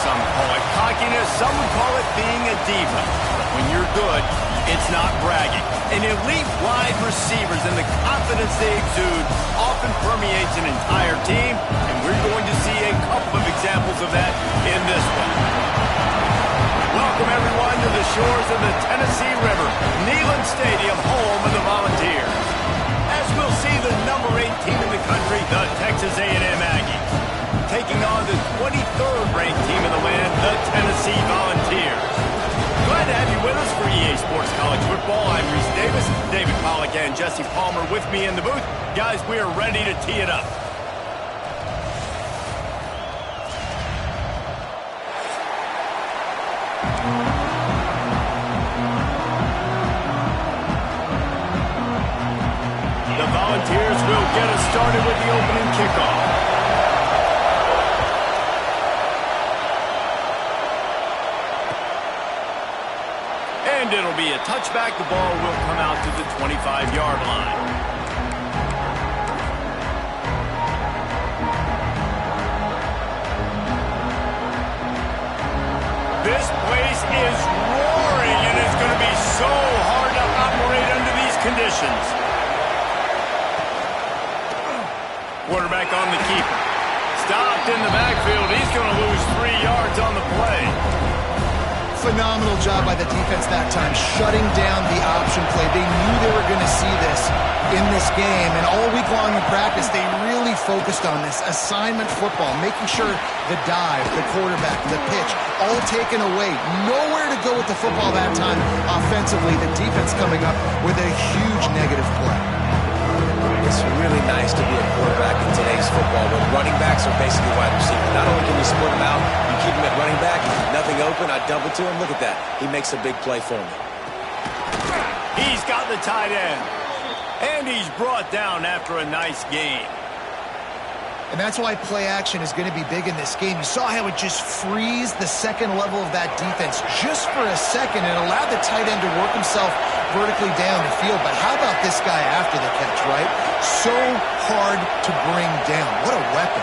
some call it cockiness, some would call it being a diva. But when you're good, it's not bragging. And elite wide receivers and the confidence they exude often permeates an entire team, and we're going to see a couple of examples of that in this one. Welcome, everyone, to the shores of the Tennessee River, Neyland Stadium, home of the Volunteers. As we'll see the number 8 team in the country, the Texas A&M Aggies, taking on the 23rd ranked team in the land, the Tennessee Volunteers. Glad to have you with us for EA Sports College Football. I'm Reese Davis, David Pollack and Jesse Palmer with me in the booth. Guys, we are ready to tee it up. The Volunteers will get us started with the opening kickoff. And it'll be a touchback. The ball will come out to the 25-yard line. This place is roaring, and it's going to be so hard to operate under these conditions. Quarterback on the keeper. Stopped in the backfield. He's going to lose 3 yards on the play. Phenomenal job by the defense that time, shutting down the option play. They knew they were going to see this in this game, and all week long in practice, they really focused on this assignment football, making sure the dive, the quarterback, the pitch, all taken away. Nowhere to go with the football that time offensively. The defense coming up with a huge negative play. It's really nice to be a quarterback in today's football when running backs are basically wide receivers. Not only can you split them out, you keep them at running back. Nothing open, I dump it to him. Look at that. He makes a big play for me. He's got the tight end. And he's brought down after a nice game. And that's why play action is going to be big in this game. You saw how it just frees the second level of that defense just for a second and allowed the tight end to work himself vertically down the field. But how about this guy after the catch, right? So hard to bring down. What a weapon.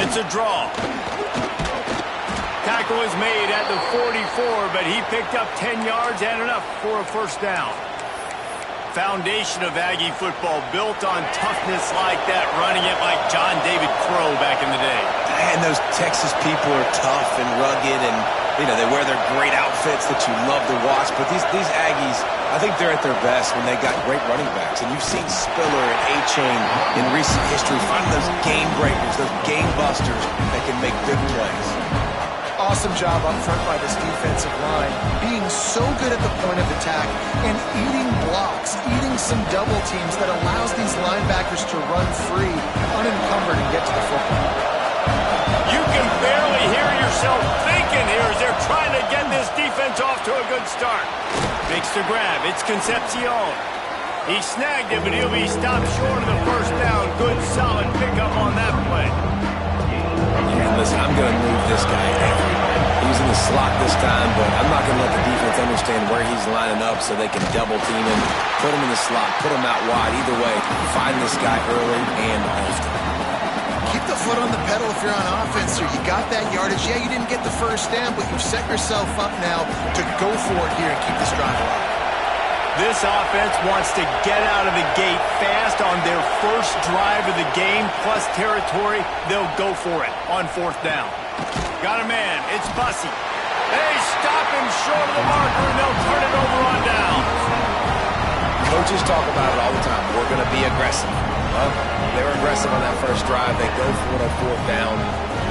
It's a draw. Tackle is made at the 44, but he picked up 10 yards and enough for a first down. Foundation of Aggie football built on toughness like that, running it like John David Crow back in the day. And those Texas people are tough and rugged, and you know they wear their great outfits that you love to watch. But these Aggies, I think they're at their best when they got great running backs. And you've seen Spiller and A-Chain in recent history finding those game breakers, those game busters that can make big plays. Awesome job up front by this defensive line, being so good at the point of attack and eating blocks, eating some double teams that allows these linebackers to run free, unencumbered, and get to the football. You can barely hear yourself thinking here as they're trying to get this defense off to a good start. Makes the grab. It's Concepcion. He snagged it, but he'll be stopped short of the first down. Good, solid pickup on that play. And listen, I'm going to move this guy everywhere. He's in the slot this time, but I'm not going to let the defense understand where he's lining up so they can double team him, put him in the slot, put him out wide. Either way, find this guy early and often. Keep the foot on the pedal if you're on offense here. You got that yardage. Yeah, you didn't get the first down, but you've set yourself up now to go for it here and keep this drive alive. This offense wants to get out of the gate fast on their first drive of the game, plus territory. They'll go for it on fourth down. Got a man. It's Bussey. They stop him short of the marker, and they'll turn it over on downs. Coaches talk about it all the time. We're going to be aggressive. Well, they were aggressive on that first drive. They go for it on fourth down.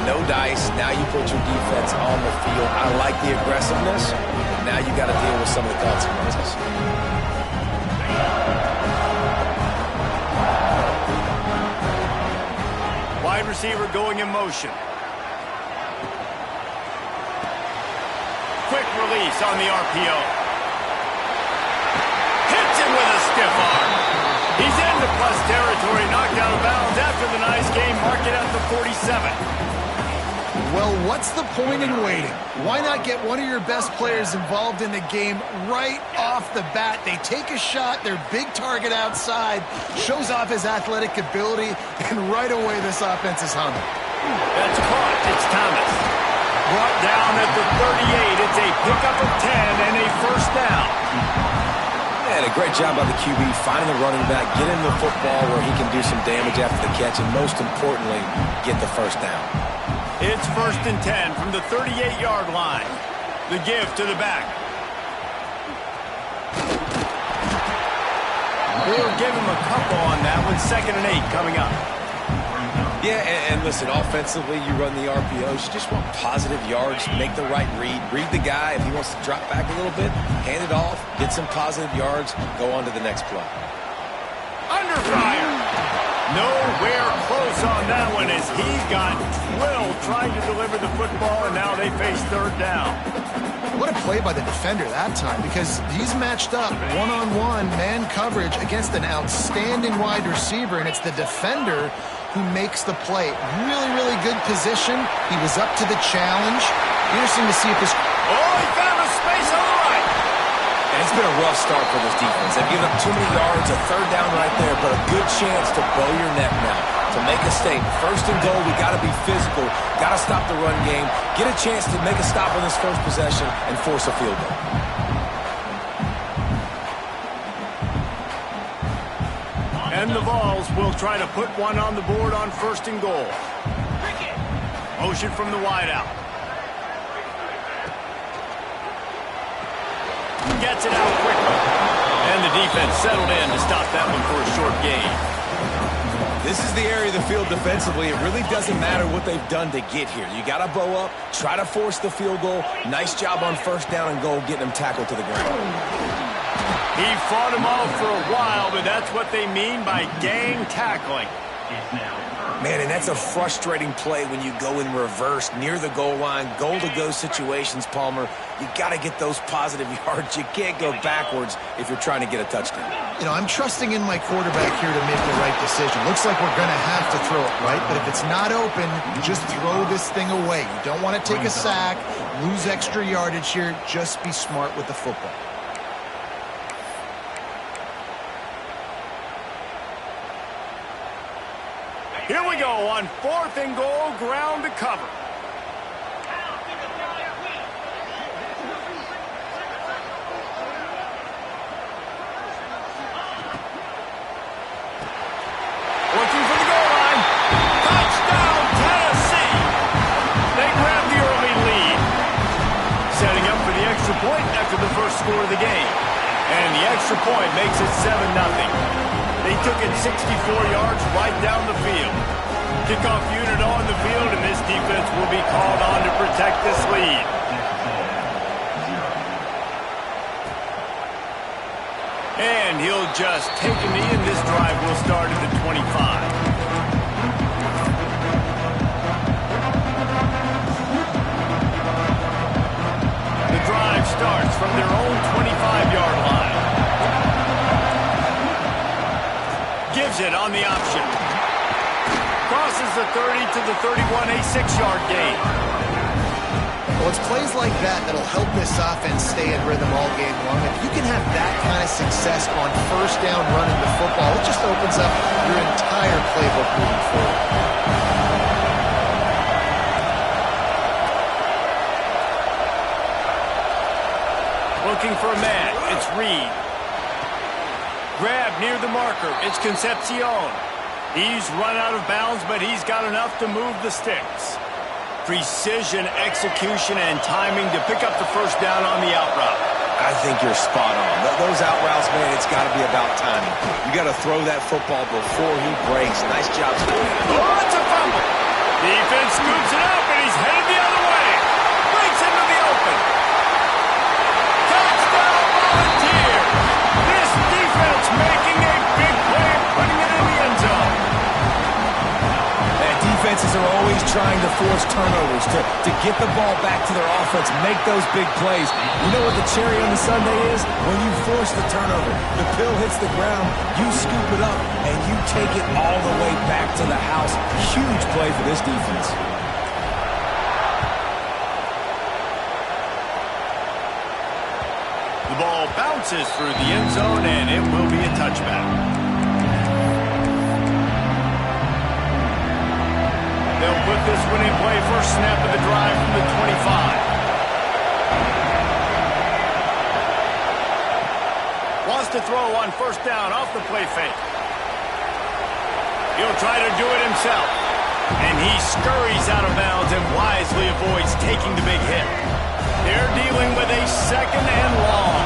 No dice. Now you put your defense on the field. I like the aggressiveness. Now you got to deal with some of the consequences. Wide receiver going in motion. Quick release on the RPO. Hits him with a stiff arm. He's into plus territory, knocked out of bounds after the nice game. Mark it at the 47. Well, what's the point in waiting? Why not get one of your best players involved in the game right off the bat? They take a shot, their big target outside, shows off his athletic ability, and right away this offense is humming. That's caught. It's Thomas. Brought down at the 38. It's a pickup of 10 and a first down. And a great job by the QB finding the running back, getting the football where he can do some damage after the catch, and most importantly, get the first down. It's 1st and 10 from the 38-yard line. The give to the back. They'll give him a couple on that one. 2nd and 8 coming up. Yeah, and listen, offensively, you run the RPOs. You just want positive yards, make the right read. Read the guy. If he wants to drop back a little bit, hand it off, get some positive yards, go on to the next play. Under fire. Nowhere close on that one as he got drilled trying to deliver the football, and now they face 3rd down. What a play by the defender that time, because he's matched up one-on-one man coverage against an outstanding wide receiver, and it's the defender who makes the play. Really, really good position. He was up to the challenge. Interesting to see if this... Oh, he found a space on the right. And it's been a rough start for this defense. They've given up too many yards, a 3rd down right there, but a good chance to bow your neck now, to make a statement. 1st and goal, we got to be physical, got to stop the run game, get a chance to make a stop on this first possession, and force a field goal. And the Vols will try to put one on the board on 1st and goal. Motion from the wideout. Gets it out quickly. And the defense settled in to stop that one for a short gain. This is the area of the field defensively. It really doesn't matter what they've done to get here. You got to bow up, try to force the field goal. Nice job on 1st down and goal, getting them tackled to the ground. He fought him off for a while, but that's what they mean by gang tackling. Man, and that's a frustrating play when you go in reverse near the goal line, goal-to-go situations, Palmer. You got to get those positive yards. You can't go backwards if you're trying to get a touchdown. You know, I'm trusting in my quarterback here to make the right decision. Looks like we're going to have to throw it, right? But if it's not open, just throw this thing away. You don't want to take a sack, lose extra yardage here. Just be smart with the football. Here we go on 4th and goal, ground to cover. Looking for the goal line. Touchdown, Tennessee. They grab the early lead. Setting up for the extra point after the first score of the game. And the extra point makes it 7-0. They took it 64 yards right down the field. Kickoff unit on the field, and this defense will be called on to protect this lead. And he'll just take a knee, and this drive will start at the 25. The drive starts from their own 25-yard line. Gives it on the option. Crosses the 30 to the 31, a 6-yard gain. Well, it's plays like that that'll help this offense stay in rhythm all game long. If you can have that kind of success on 1st down running the football, it just opens up your entire playbook moving forward. Looking for a man. It's Reed. Grab near the marker. It's Concepcion. He's run out of bounds, but he's got enough to move the sticks. Precision, execution, and timing to pick up the first down on the out route. I think you're spot on. Those out routes, man, it's got to be about timing. You got to throw that football before he breaks. Nice job. Oh, it's a fumble. Defense scoops it up, and he's headed the other way. Breaks into the open. Touchdown, Volunteer. This defense making a big play and putting it in the end zone. And defenses are always trying to force turnovers to get the ball back to their offense, make those big plays. You know what the cherry on the sundae is? When you force the turnover, the pill hits the ground, you scoop it up, and you take it all the way back to the house. Huge play for this defense. The ball bounces through the end zone, and it will be a touchback. They'll put this one in play. First snap of the drive from the 25. Wants to throw on first down off the play fake. He'll try to do it himself. And he scurries out of bounds and wisely avoids taking the big hit. They're dealing with a second and long.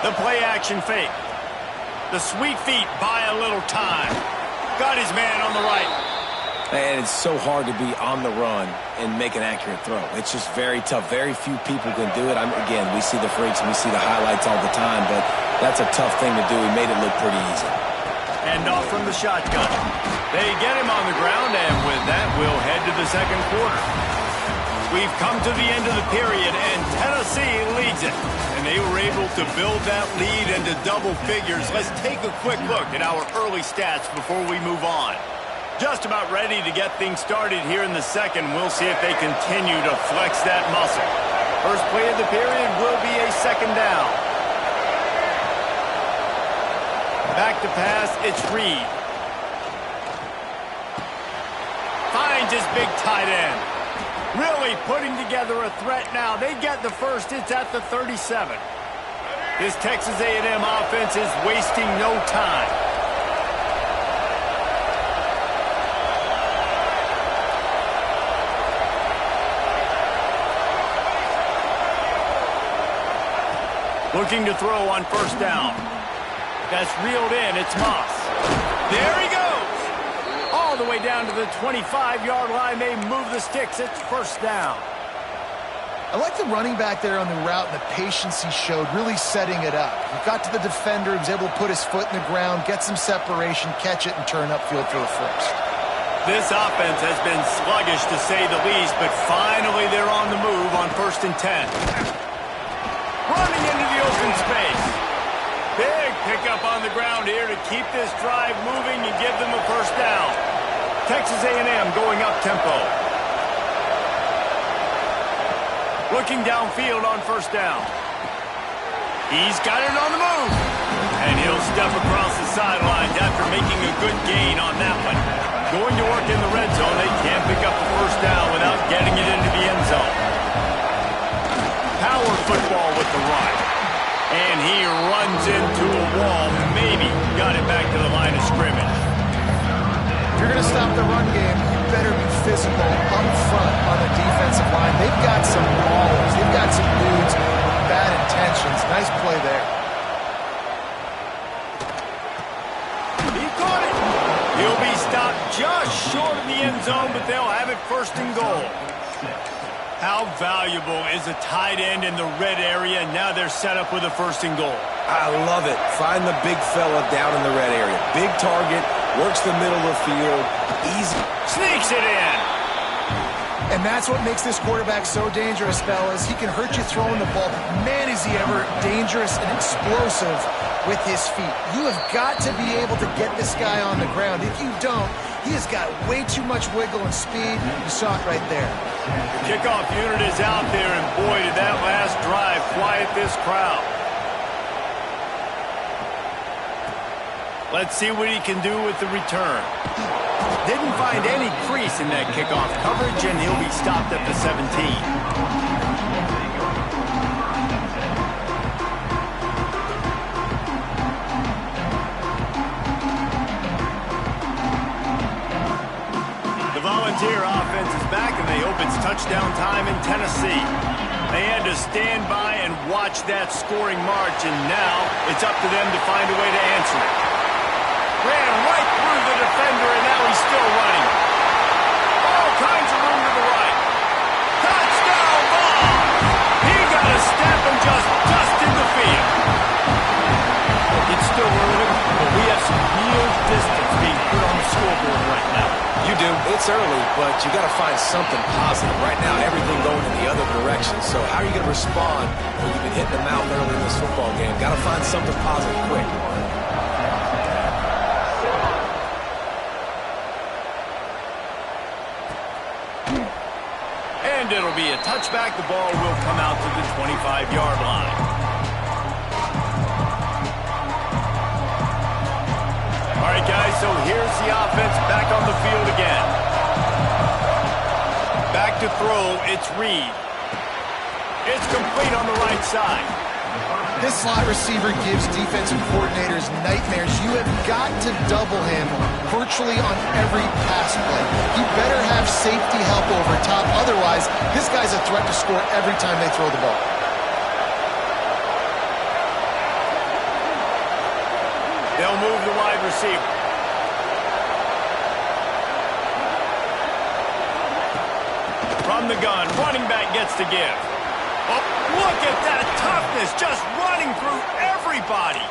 The play action fake. The sweet feet buy a little time. Got his man on the right. And it's so hard to be on the run and make an accurate throw. It's just very tough. Very few people can do it. Again, we see the freaks and we see the highlights all the time, but that's a tough thing to do. He made it look pretty easy. And off from the shotgun. They get him on the ground, and with that, we'll head to the second quarter. We've come to the end of the period, and Tennessee leads it. And they were able to build that lead into double figures. Let's take a quick look at our early stats before we move on. Just about ready to get things started here in the second. We'll see if they continue to flex that muscle. First play of the period will be a second down. Back to pass, it's Reed. Finds his big tight end. Really putting together a threat now. They get the first. It's at the 37. This Texas A&M offense is wasting no time. Looking to throw on first down. That's reeled in. It's Moss. There he goes. All the way down to the 25-yard line. They move the sticks. It's first down. I like the running back there on the route and the patience he showed, really setting it up. He got to the defender, he was able to put his foot in the ground, get some separation, catch it, and turn upfield for the first. This offense has been sluggish, to say the least, but finally they're on the move on 1st and 10. Running into the open space. Big pickup on the ground here to keep this drive moving and give them a first down. Texas A&M going up tempo. Looking downfield on first down. He's got it on the move. And he'll step across the sidelines after making a good gain on that one. Going to work in the red zone. They can't pick up the first down without getting it into the end zone. Power football with the run. And he runs into a wall. Maybe got it back to the line of scrimmage. If you're going to stop the run game, you better be physical up front on the defensive line. They've got some ballers. They've got some dudes with bad intentions. Nice play there. He caught it. He'll be stopped just short of the end zone, but they'll have it first and goal. How valuable is a tight end in the red area? Now they're set up with a first and goal. I love it. Find the big fella down in the red area. Big target, works the middle of the field, easy. Sneaks it in. And that's what makes this quarterback so dangerous, fellas. He can hurt you throwing the ball. Man, is he ever dangerous and explosive with his feet. You have got to be able to get this guy on the ground. If you don't, he has got way too much wiggle and speed. You saw it right there. The kickoff unit is out there, and boy, did that last drive quiet this crowd. Let's see what he can do with the return. Didn't find any crease in that kickoff coverage, and he'll be stopped at the 17. Volunteer offense is back, and they hope it's touchdown time in Tennessee. They had to stand by and watch that scoring march, and now it's up to them to find a way to answer it. Ran right through the defender, and now he's still running. All kinds of room to the right. Touchdown ball! He got a step and just dusted the field. It's still early, but we have some real distance being put on the scoreboard right now. You do. It's early, but you got to find something positive. Right now, everything going in the other direction. So how are you going to respond when you've been hitting the mountain early in this football game? Got to find something positive quick. And it'll be a touchback. The ball will come out to the 25-yard line. All right, guys, so here's the offense back on the field again. Back to throw, it's Reed. It's complete on the right side. This slot receiver gives defensive coordinators nightmares. You have got to double him virtually on every pass play. You better have safety help over top. Otherwise, this guy's a threat to score every time they throw the ball. They'll move the wide receiver. From the gun, running back gets to give. Oh, look at that toughness, just running through everybody.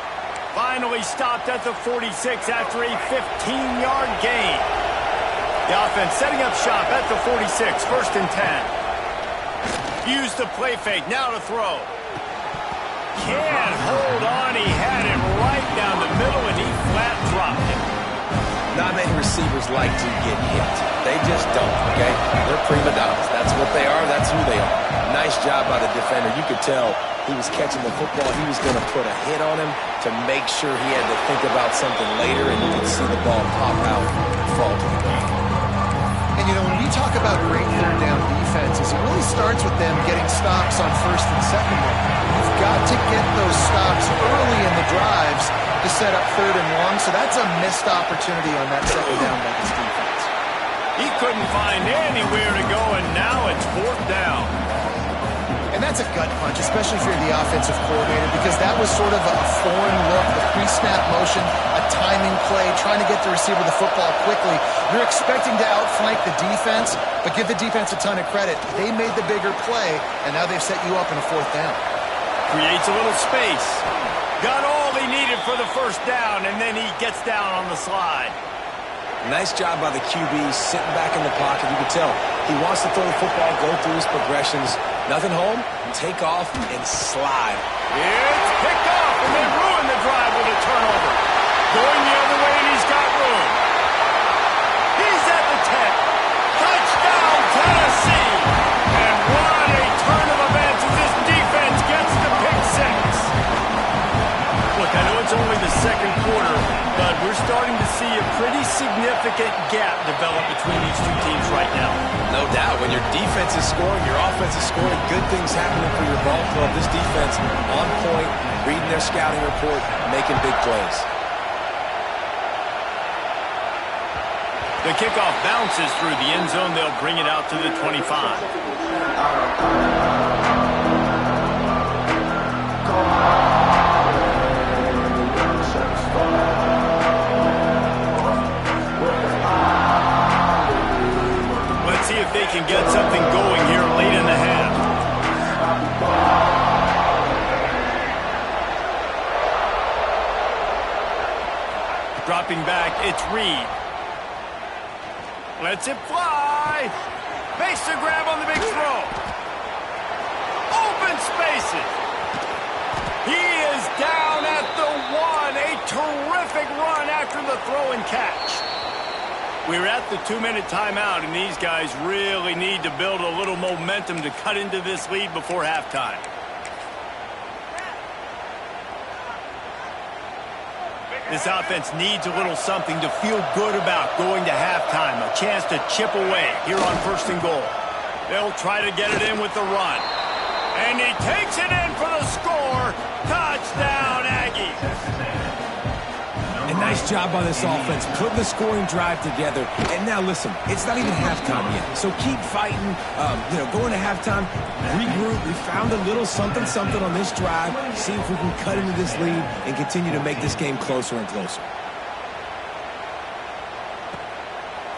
Finally stopped at the 46 after a 15-yard gain. The offense setting up shop at the 46, 1st and 10. Use the play fake, now to throw. Can't hold on, he had it right down the middle and he flat dropped it. Not many receivers like to get hit. They just don't, okay? They're prima donnas. That's what they are. That's who they are. Nice job by the defender. You could tell he was catching the football. He was going to put a hit on him to make sure he had to think about something later, and you could see the ball pop out and fall to the ground. And, you know, when we talk about great third down defenses, it really starts with them getting stops on 1st and 2nd down. You've got to get those stops early in the drives to set up 3rd and long, so that's a missed opportunity on that 2nd down by this defense. He couldn't find anywhere to go, and now it's 4th down. And that's a gut punch, especially if you're the offensive coordinator, because that was sort of a foreign look, the pre-snap motion, a timing play, trying to get the receiver the football quickly. You're expecting to outflank the defense, but give the defense a ton of credit. They made the bigger play, and now they've set you up in a 4th down. Creates a little space. Got all he needed for the 1st down, and then he gets down on the slide. Nice job by the QB sitting back in the pocket. You can tell he wants to throw the football, go through his progressions. Nothing home, take off, and slide. It's picked off, and they ruin the drive with a turnover. Going the other way, and he's got room. He's at the 10. Touchdown, Tennessee. And what a turn of events as this defense gets the pick 6. Look, I know it's only the 2nd quarter, but we're starting to see a pretty significant gap develop between these two teams right now. No doubt. When your defense is scoring, your offense is scoring, good things happening for your ball club. This defense on point, reading their scouting report, making big plays. The kickoff bounces through the end zone. They'll bring it out to the 25. Let's see if they can get something going here late in the half. Dropping back, it's Reed. Lets it fly. Makes the grab on the big throw. Open spaces. He is down at the 1. A terrific run after the throw and catch. We're at the 2-minute timeout, and these guys really need to build a little momentum to cut into this lead before halftime. This offense needs a little something to feel good about going to halftime. A chance to chip away here on 1st and goal. They'll try to get it in with the run. And he takes it in for the score. Touchdown, Aggies. And nice job by this offense, putting the scoring drive together. And now listen, it's not even halftime yet. So keep fighting, going to halftime, regroup. We found a little something on this drive. See if we can cut into this lead and continue to make this game closer and closer.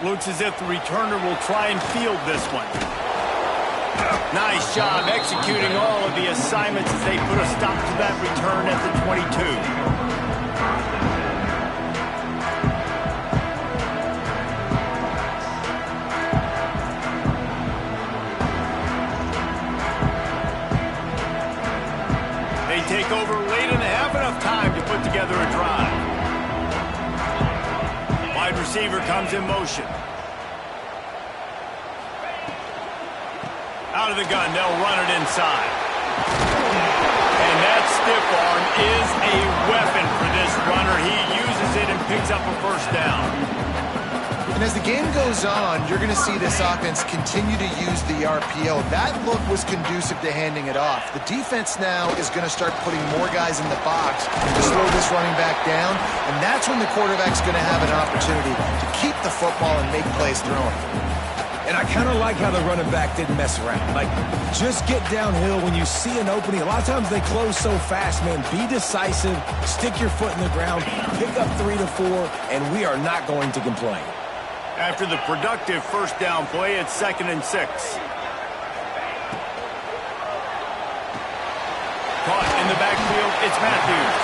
Looks as if the returner will try and field this one. Nice job executing all of the assignments as they put a stop to that return at the 22. Take over late in the half, enough time to put together a drive. Wide receiver comes in motion. Out of the gun, they'll run it inside. And that stiff arm is a weapon for this runner. He uses it and picks up a first down. And as the game goes on, you're going to see this offense continue to use the RPO. That look was conducive to handing it off. The defense now is going to start putting more guys in the box to slow this running back down, and that's when the quarterback's going to have an opportunity to keep the football and make plays throwing. And I kind of like how the running back didn't mess around. Like, just get downhill when you see an opening. A lot of times they close so fast, man. Be decisive, stick your foot in the ground, pick up 3 to 4, and we are not going to complain. After the productive first down play, it's 2nd and 6. Caught in the backfield, it's Matthews.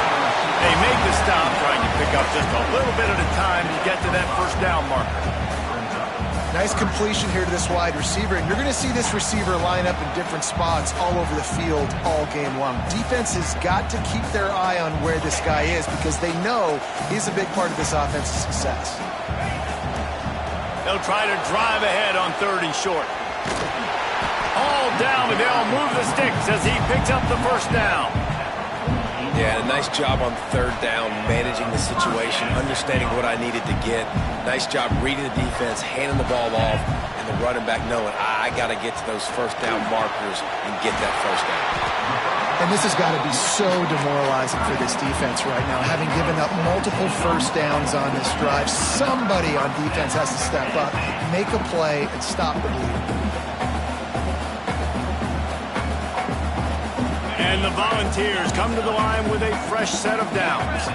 They make the stop, trying to pick up just a little bit at a time to get to that first down marker. Nice completion here to this wide receiver, and you're going to see this receiver line up in different spots all over the field all game long. Defense has got to keep their eye on where this guy is because they know he's a big part of this offense's success. They'll try to drive ahead on 3rd and short. All down, but they'll move the sticks as he picks up the first down. Yeah, nice job on 3rd down, managing the situation, understanding what I needed to get. Nice job reading the defense, handing the ball off, and the running back knowing I got to get to those first down markers and get that first down. And this has got to be so demoralizing for this defense right now, having given up multiple first downs on this drive. Somebody on defense has to step up, make a play, and stop the bleeding. And the Volunteers come to the line with a fresh set of downs.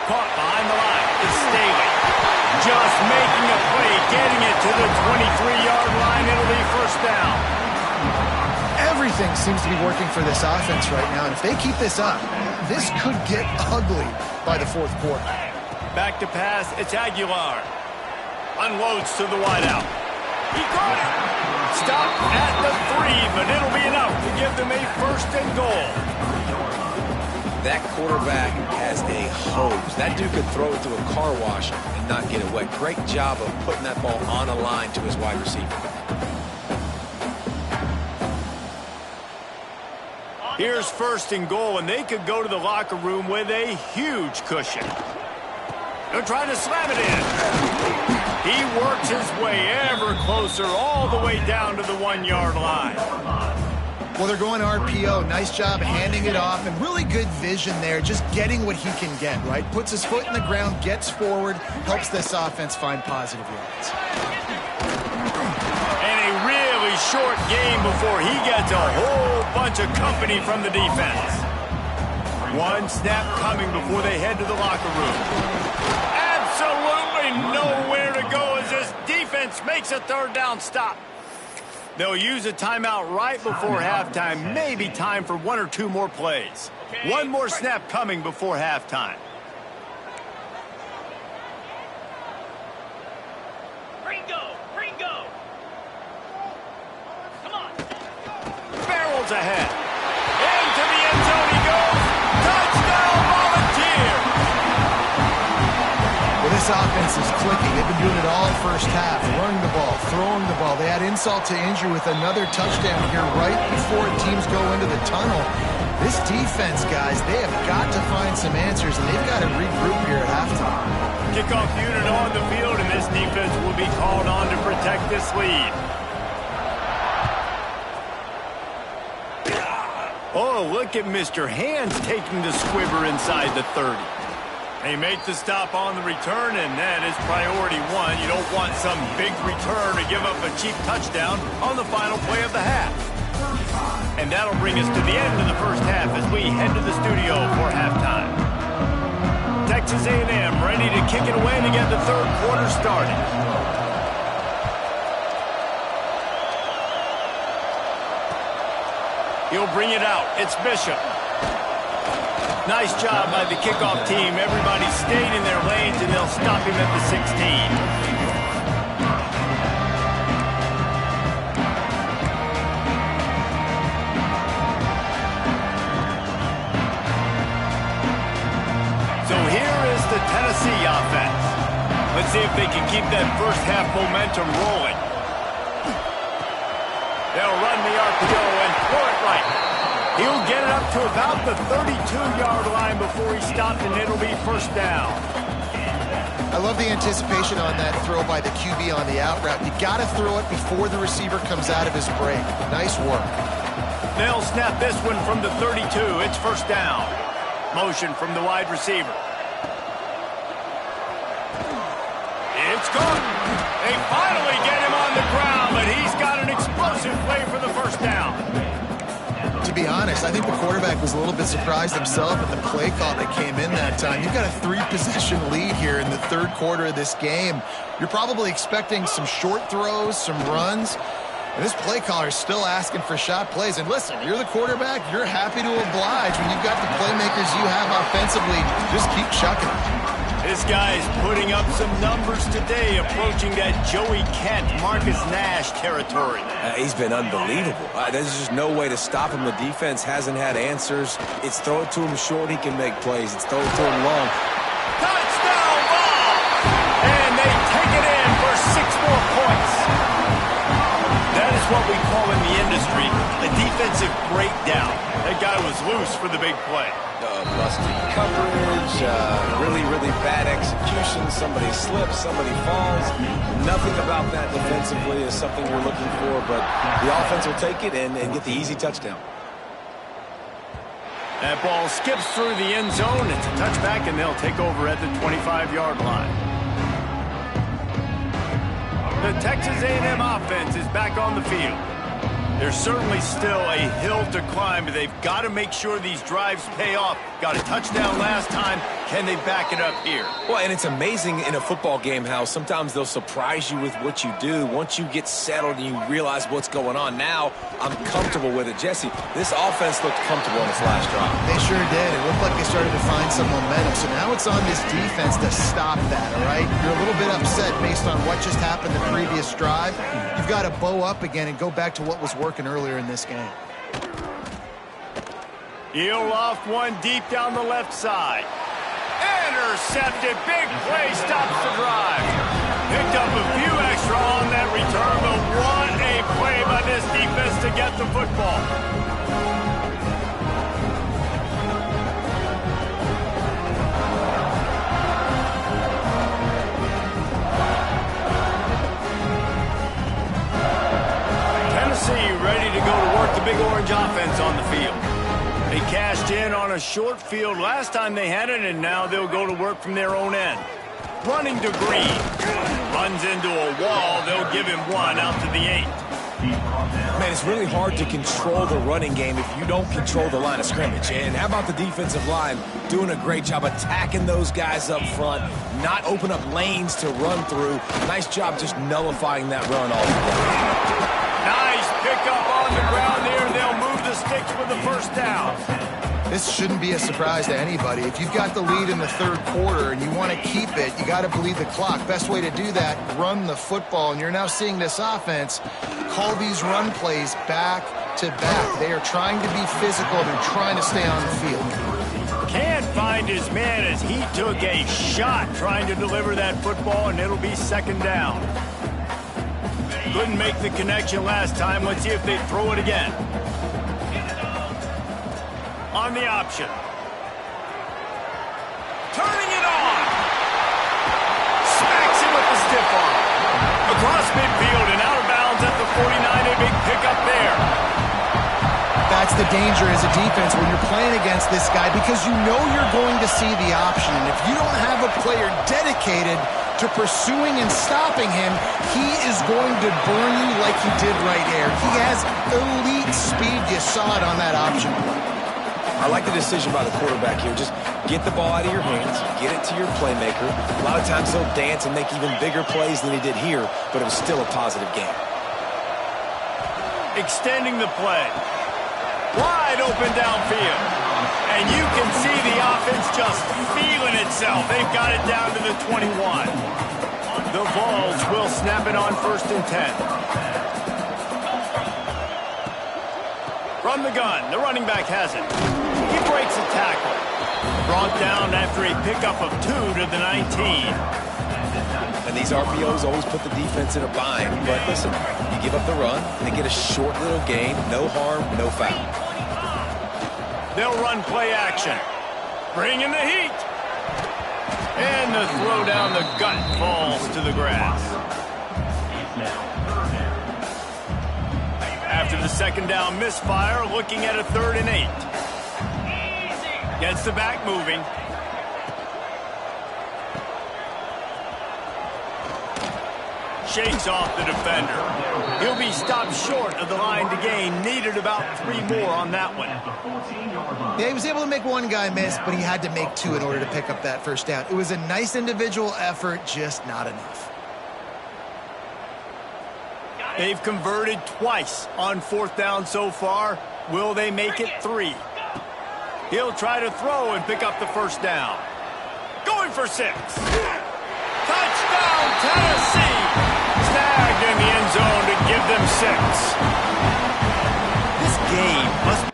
Caught behind the line is Staley. Just making a play, getting it to the 23-yard line. It'll be first down. Everything seems to be working for this offense right now, and if they keep this up, this could get ugly by the 4th quarter. Back to pass, it's Aguilar. Unloads to the wideout. He caught it. Stop at the 3, but it'll be enough to give them a 1st and goal. That quarterback has a hose. That dude could throw it through a car wash and not get it wet. Great job of putting that ball on a line to his wide receiver. Here's 1st and goal, and they could go to the locker room with a huge cushion. They're trying to slam it in. He works his way ever closer all the way down to the 1-yard line. Well, they're going RPO. Nice job handing it off, and really good vision there, just getting what he can get, right? Puts his foot in the ground, gets forward, helps this offense find positive yards. Short game before he gets a whole bunch of company from the defense. 1 snap coming before they head to the locker room. Absolutely nowhere to go as this defense makes a 3rd down stop. They'll use a timeout right before halftime. Maybe time for 1 or 2 more plays. 1 more snap coming before halftime. Ahead. Into the end zone he goes. Touchdown, Volunteer! Well, this offense is clicking. They've been doing it all first half. Running the ball, throwing the ball. They add insult to injury with another touchdown here right before teams go into the tunnel. This defense, guys, they have got to find some answers, and they've got to regroup here at halftime. Kickoff unit on the field, and this defense will be called on to protect this lead. Oh, look at Mr. Hands taking the squibber inside the 30. They make the stop on the return, and that is priority 1. You don't want some big return to give up a cheap touchdown on the final play of the half. And that'll bring us to the end of the first half as we head to the studio for halftime. Texas A&M ready to kick it away to get the 3rd quarter started. He'll bring it out. It's Bishop. Nice job by the kickoff team. Everybody stayed in their lanes, and they'll stop him at the 16. So here is the Tennessee offense. Let's see if they can keep that first half momentum rolling. They'll run the RPO and throw it right. He'll get it up to about the 32-yard line before he stopped, and it'll be first down. I love the anticipation on that throw by the QB on the out route. You got to throw it before the receiver comes out of his break. Nice work. They'll snap this one from the 32. It's first down. Motion from the wide receiver. It's gone. They finally get him on the ground, but he's got an explosive play for the first down. To be honest, I think the quarterback was a little bit surprised himself at the play call that came in that time. You've got a 3-possession lead here in the third quarter of this game. You're probably expecting some short throws, some runs. And this play caller is still asking for shot plays. And listen, you're the quarterback. You're happy to oblige. When you've got the playmakers you have offensively, just keep chucking them. This guy's putting up some numbers today, approaching that Joey Kent, Marcus Nash territory. He's been unbelievable. There's just no way to stop him. The defense hasn't had answers. It's throw it to him short, he can make plays. It's throw it to him long. Touchdown ball! And they take it in for 6 more points. That is what we call in the industry a defensive breakdown. That guy was loose for the big play. Busted coverage, really, really bad execution. Somebody slips, somebody falls. Nothing about that defensively is something we're looking for, but the offense will take it and get the easy touchdown. That ball skips through the end zone. It's a touchback, and they'll take over at the 25-yard line. The Texas A&M offense is back on the field. There's certainly still a hill to climb, but they've got to make sure these drives pay off. Got a touchdown last time. Can they back it up here? Well, and it's amazing in a football game how sometimes they'll surprise you with what you do. Once you get settled and you realize what's going on, now I'm comfortable with it. Jesse, this offense looked comfortable on its last drive. They sure did. It looked like they started to find some momentum. So now it's on this defense to stop that, all right? You're a little bit upset based on what just happened the previous drive. You've got to bow up again and go back to what was working earlier in this game. He'll off one deep down the left side. Intercepted. Big play stops the drive. Picked up a few extra on that return, but what a play by this defense to get the football. Tennessee ready to go to work the Big Orange offense on the field. They cashed in on a short field last time they had it, and now they'll go to work from their own end. Running to Green. Runs into a wall. They'll give him one out to the 8. Man, it's really hard to control the running game if you don't control the line of scrimmage. And how about the defensive line doing a great job attacking those guys up front, not open up lanes to run through. Nice job just nullifying that run altogether. Nice pickup on the ground there. They'll move the sticks with the first down. This shouldn't be a surprise to anybody. If you've got the lead in the third quarter and you want to keep it, you got to bleed the clock. Best way to do that, run the football. And you're now seeing this offense call these run plays back to back. They are trying to be physical. They're trying to stay on the field. Can't find his man as he took a shot trying to deliver that football, and it'll be second down. Couldn't make the connection last time. Let's see if they throw it again. On the option. Turning it on. Smacks him with the stiff arm. Across midfield and out of bounds at the 49. A big pickup there. That's the danger as a defense when you're playing against this guy, because you know you're going to see the option. And if you don't have a player dedicated to pursuing and stopping him, he is going to burn you like he did right here. He has elite speed. You saw it on that option play. I like the decision by the quarterback here. Just get the ball out of your hands, get it to your playmaker. A lot of times he'll dance and make even bigger plays than he did here, but it was still a positive game. Extending the play. Wide open downfield. And you can see the offense just feeling itself. They've got it down to the 21. The Vols will snap it on 1st and 10. From the gun, the running back has it. He breaks a tackle. Brought down after a pickup of 2 to the 19. And these RPOs always put the defense in a bind. But listen, you give up the run, they get a short little gain, no harm, no foul. They'll run play action. Bring in the heat. And the throw down the gut falls to the grass. After the second down misfire, looking at a 3rd and 8. Gets the back moving. Shakes off the defender. He'll be stopped short of the line to gain. Needed about 3 more on that one. Yeah, he was able to make one guy miss, but he had to make 2 in order to pick up that first down. It was a nice individual effort, just not enough. They've converted twice on 4th down so far. Will they make it 3? He'll try to throw and pick up the first down. Going for 6. Touchdown, Tennessee! Snagged in the end zone to give them 6. This game must be...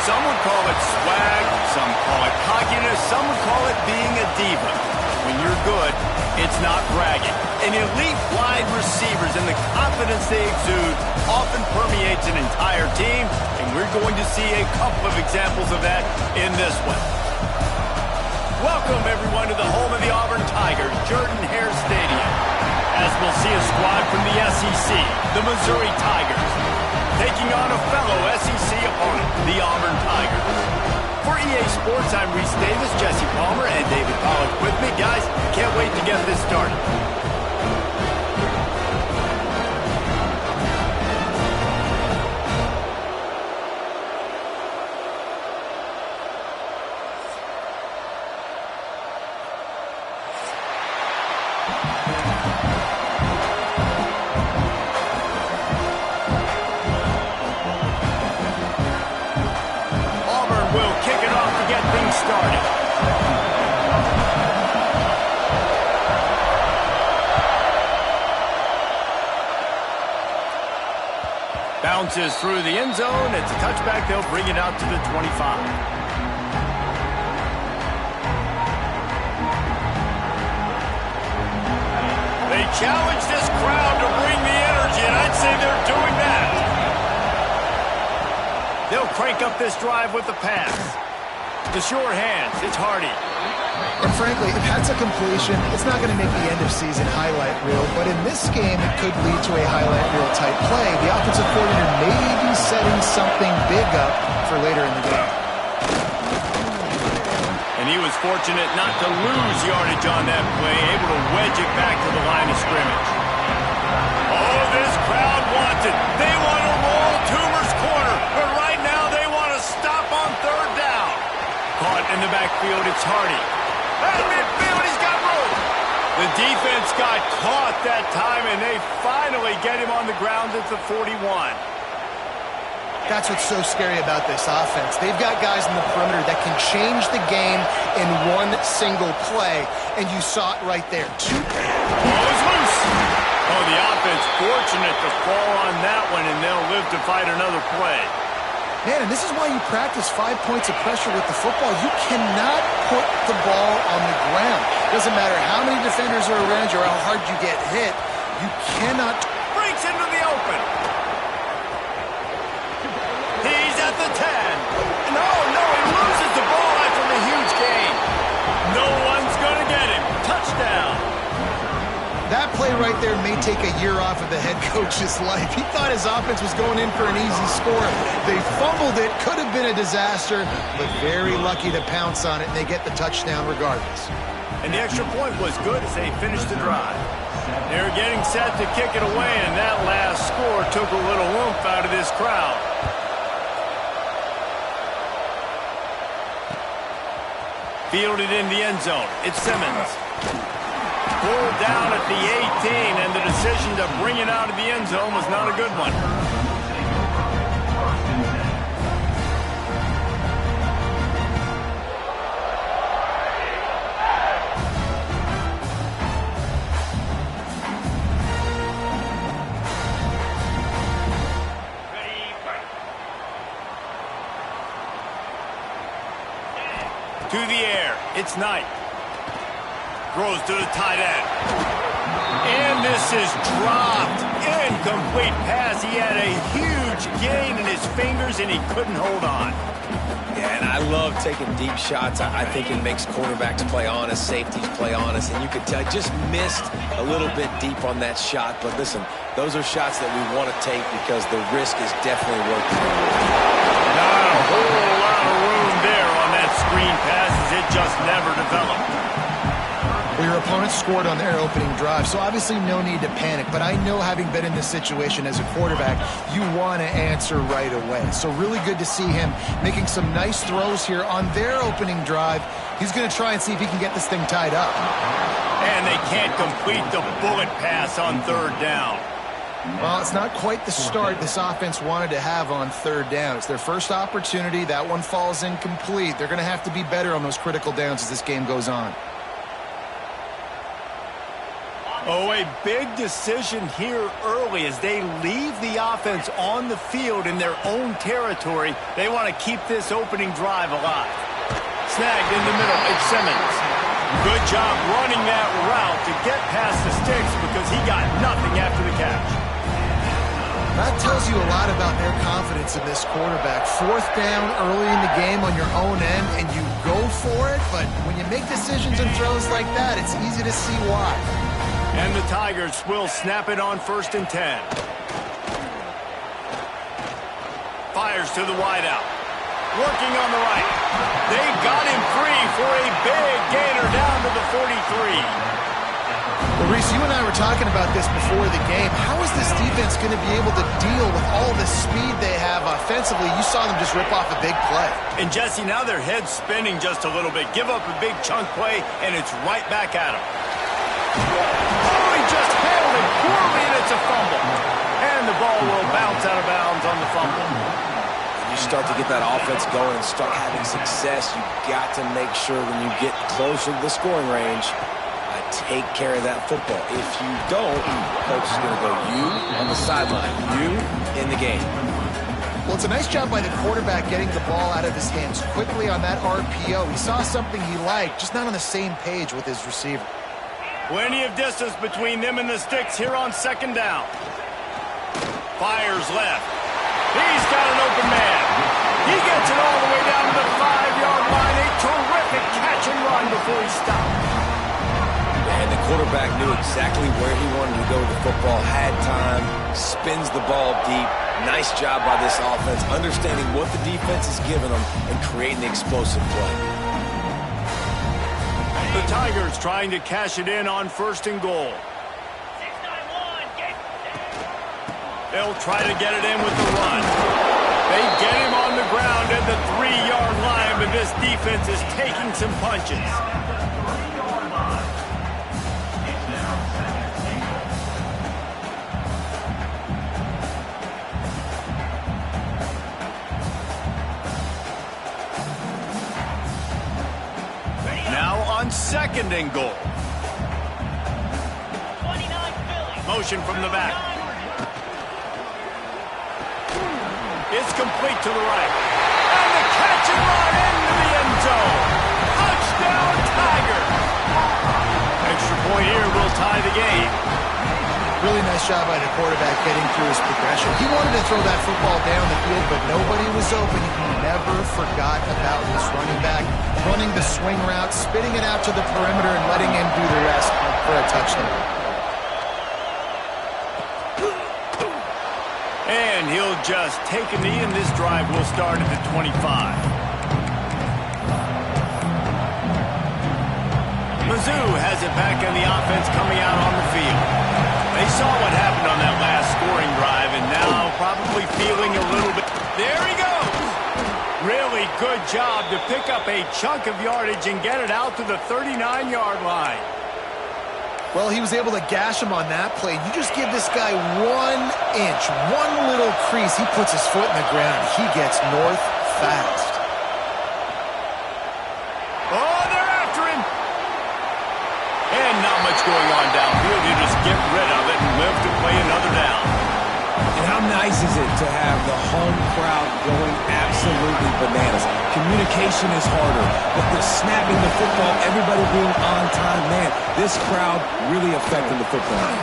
Some would call it swag, some call it cockiness, some would call it being a diva. When you're good, it's not bragging. And elite wide receivers and the confidence they exude often permeates an entire team, and we're going to see a couple of examples of that in this one. Welcome, everyone, to the home of the Auburn Tigers, Jordan-Hare Stadium, as we'll see a squad from the SEC, the Missouri Tigers, taking on a fellow SEC opponent, the Auburn Tigers. For EA Sports, I'm Reese Davis, Jesse Palmer, and David Pollack with me. Guys, can't wait to get this started. Bounces through the end zone. It's a touchback. They'll bring it out to the 25. They challenge this crowd to bring the energy, and I'd say they're doing that. They'll crank up this drive with the pass. The sure hands. It's Hardy. And frankly, if that's a completion, it's not going to make the end-of-season highlight reel. But in this game, it could lead to a highlight reel-type play. The offensive coordinator may be setting something big up for later in the game. And he was fortunate not to lose yardage on that play, able to wedge it back to the line of scrimmage. Oh, this crowd wants it. They want to roll Toomer's corner, but right now they want to stop on 3rd down. Caught in the backfield, it's Hardy. At midfield, he's got room. The defense got caught that time, and they finally get him on the ground at the 41. That's what's so scary about this offense. They've got guys in the perimeter that can change the game in one single play, and you saw it right there. Ball is loose. Oh, the offense fortunate to fall on that one, and they'll live to fight another play. Man, and this is why you practice 5 points of pressure with the football. You cannot put the ball on the ground. Doesn't matter how many defenders are around you or how hard you get hit. You cannot. Breaks into the open. He's at the 10. No, he loses the ball after the huge gain. No one's going to get him. Touchdown. That play right there may take a year off of the head coach's life. He thought his offense was going in for an easy score. They fumbled it. Could have been a disaster, but very lucky to pounce on it, and they get the touchdown regardless. And the extra point was good as they finished the drive. They're getting set to kick it away, and that last score took a little oomph out of this crowd. Fielded in the end zone. It's Simmons. Pulled down at the 18, and the decision to bring it out of the end zone was not a good one. To the air, it's Knight. Throws to the tight end. And this is dropped. Incomplete pass. He had a huge gain in his fingers, and he couldn't hold on. Yeah, and I love taking deep shots. I think it makes quarterbacks play honest, safeties play honest, and you could tell I just missed a little bit deep on that shot. But listen, those are shots that we want to take because the risk is definitely worth it. Not a whole lot of room there on that screen pass as it just never developed. Well, your opponent scored on their opening drive, so obviously no need to panic. But I know, having been in this situation as a quarterback, you want to answer right away. So really good to see him making some nice throws here on their opening drive. He's going to try and see if he can get this thing tied up. And they can't complete the bullet pass on third down. Well, it's not quite the start this offense wanted to have on third down. It's their first opportunity. That one falls incomplete. They're going to have to be better on those critical downs as this game goes on. Oh, a big decision here early as they leave the offense on the field in their own territory. They want to keep this opening drive alive. Snagged in the middle, it's Simmons. Good job running that route to get past the sticks because he got nothing after the catch. That tells you a lot about their confidence in this quarterback. Fourth down early in the game on your own end, and you go for it, but when you make decisions and throws like that, it's easy to see why. And the Tigers will snap it on 1st and 10. Fires to the wideout. Working on the right. They got him free for a big gainer down to the 43. Well, Reese, you and I were talking about this before the game. How is this defense going to be able to deal with all the speed they have offensively? You saw them just rip off a big play. And, Jesse, now their head's spinning just a little bit. Give up a big chunk play, and it's right back at them. Oh, he just handled it poorly, and it's a fumble. And the ball will bounce out of bounds on the fumble. You start to get that offense going and start having success, you got to make sure when you get closer to the scoring range, take care of that football. If you don't, coach is going to go, you on the sideline, you in the game. Well, it's a nice job by the quarterback getting the ball out of his hands quickly on that RPO. He saw something he liked, just not on the same page with his receiver. Plenty of distance between them and the sticks here on 2nd down. Fires left. He's got an open man. He gets it all the way down to the 5-yard line. A terrific catch and run before he stopped. And the quarterback knew exactly where he wanted to go with the football, had time, spins the ball deep. Nice job by this offense, understanding what the defense is giving them and creating the explosive play. The Tigers trying to cash it in on 1st and goal. They'll try to get it in with the run. They get him on the ground at the 3-yard line, but this defense is taking some punches. Now on 2nd and goal. motion from the back. It's complete to the right. And the catch and run into the end zone. Touchdown, Tiger. Extra point here will tie the game. Really nice job by the quarterback getting through his progression. He wanted to throw that football down the field, but nobody was open. He never forgot about his running back, running the swing route, spitting it out to the perimeter, and letting him do the rest for a touchdown. And he'll just take a knee, and this drive will start at the 25. Mizzou has it back on the offense coming out on the field. They saw what happened on that last scoring drive, and now probably feeling a little bit. There he goes. Really good job to pick up a chunk of yardage and get it out to the 39-yard line. Well, he was able to gash him on that play. You just give this guy 1 inch, one little crease. He puts his foot in the ground. He gets north fast. Oh, they're after him. And not much going on downfield. You just get rid of it and live to play another down. And how nice is it to have the home crowd going absolutely bananas? Communication is harder, but the snapping the football, everybody being on time, man, this crowd really affecting the football.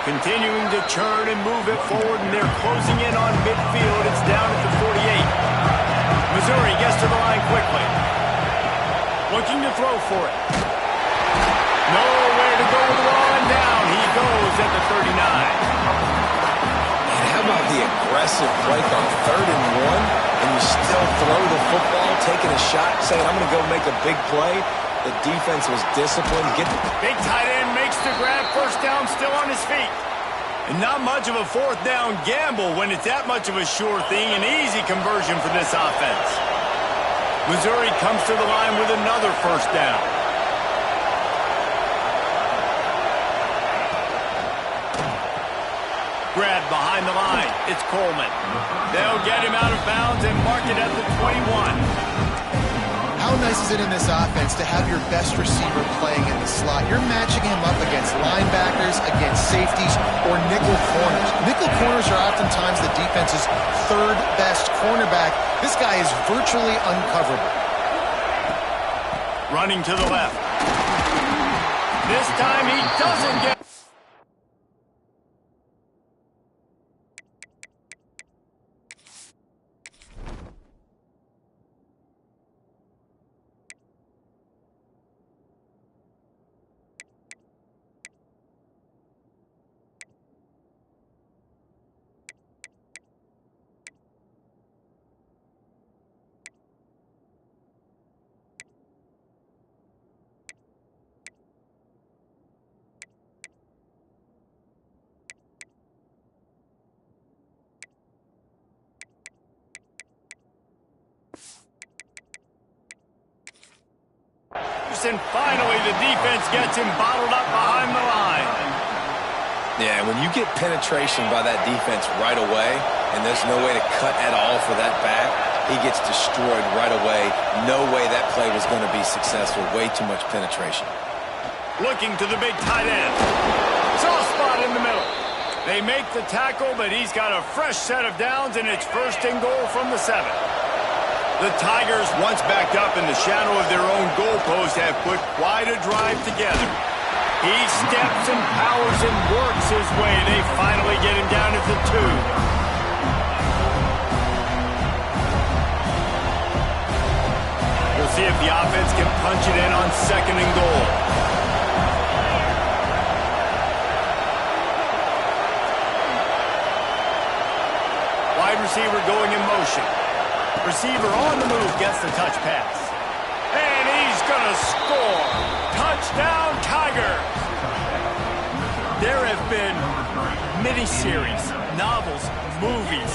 Continuing to churn and move it forward, and they're closing in on midfield. It's down at the 48. Missouri gets to the line quickly. Looking to throw for it. Nowhere to go with the ball, and down he goes at the 39. And how about the aggressive play on 3rd and 1, and you still throw the football, taking a shot, saying, I'm going to go make a big play. The defense was disciplined. Big tight end makes the grab, first down, still on his feet. And not much of a 4th down gamble when it's that much of a sure thing, an easy conversion for this offense. Missouri comes to the line with another first down. Grab behind the line. It's Coleman. They'll get him out of bounds and mark it at the 21. How nice is it in this offense to have your best receiver playing in the slot? You're matching him up against linebackers, against safeties, or nickel corners. Nickel corners are oftentimes the defense's 3rd best cornerback. This guy is virtually uncoverable. Running to the left. This time he doesn't get... And finally, the defense gets him bottled up behind the line. Yeah, when you get penetration by that defense right away, and there's no way to cut at all for that back, he gets destroyed right away. No way that play was going to be successful. Way too much penetration. Looking to the big tight end. Soft spot in the middle. They make the tackle, but he's got a fresh set of downs, and it's 1st and goal from the 7. The Tigers, once backed up in the shadow of their own goalpost, have put quite a drive together. He steps and powers and works his way. They finally get him down at the 2. We'll see if the offense can punch it in on 2nd and goal. Wide receiver going in motion. Receiver on the move gets the touch pass. And he's going to score. Touchdown, Tigers. There have been miniseries, novels, movies,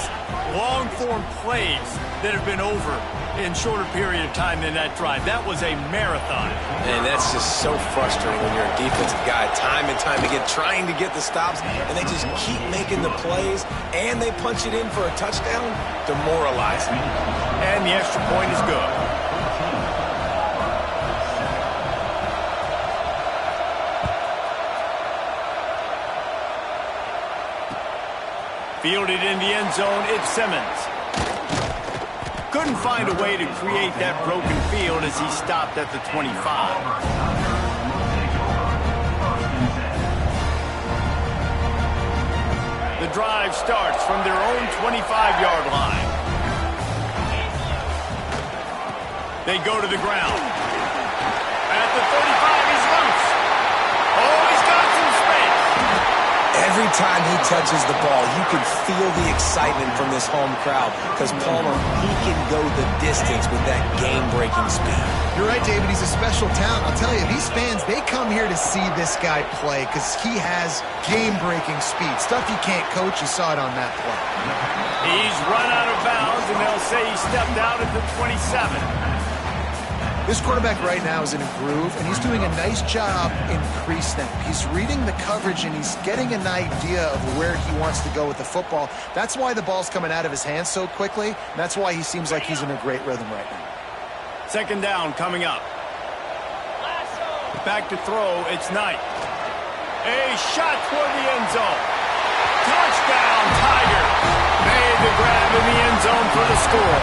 long-form plays that have been over in shorter period of time than that drive. That was a marathon. And that's just so frustrating when you're a defensive guy, time and time again, trying to get the stops, and they just keep making the plays, and they punch it in for a touchdown. Demoralizing. And the extra point is good. Fielded in the end zone, it's Simmons. Couldn't find a way to create that broken field as he stopped at the 25. The drive starts from their own 25-yard line. They go to the ground. At the 35, he's loose. Oh, he's got some space. Every time he touches the ball, you can feel the excitement from this home crowd because Palmer, he can go the distance with that game-breaking speed. You're right, David. He's a special talent. I'll tell you, these fans, they come here to see this guy play because he has game-breaking speed. Stuff you can't coach. You saw it on that play. He's run out of bounds, and they'll say he stepped out at the 27. This quarterback right now is in a groove, and he's doing a nice job in pre-snap. He's reading the coverage, and he's getting an idea of where he wants to go with the football. That's why the ball's coming out of his hands so quickly, and that's why he seems like he's in a great rhythm right now. Second down coming up. Back to throw, it's Knight. A shot toward the end zone. Touchdown, Tiger. Made the grab in the end zone for the score.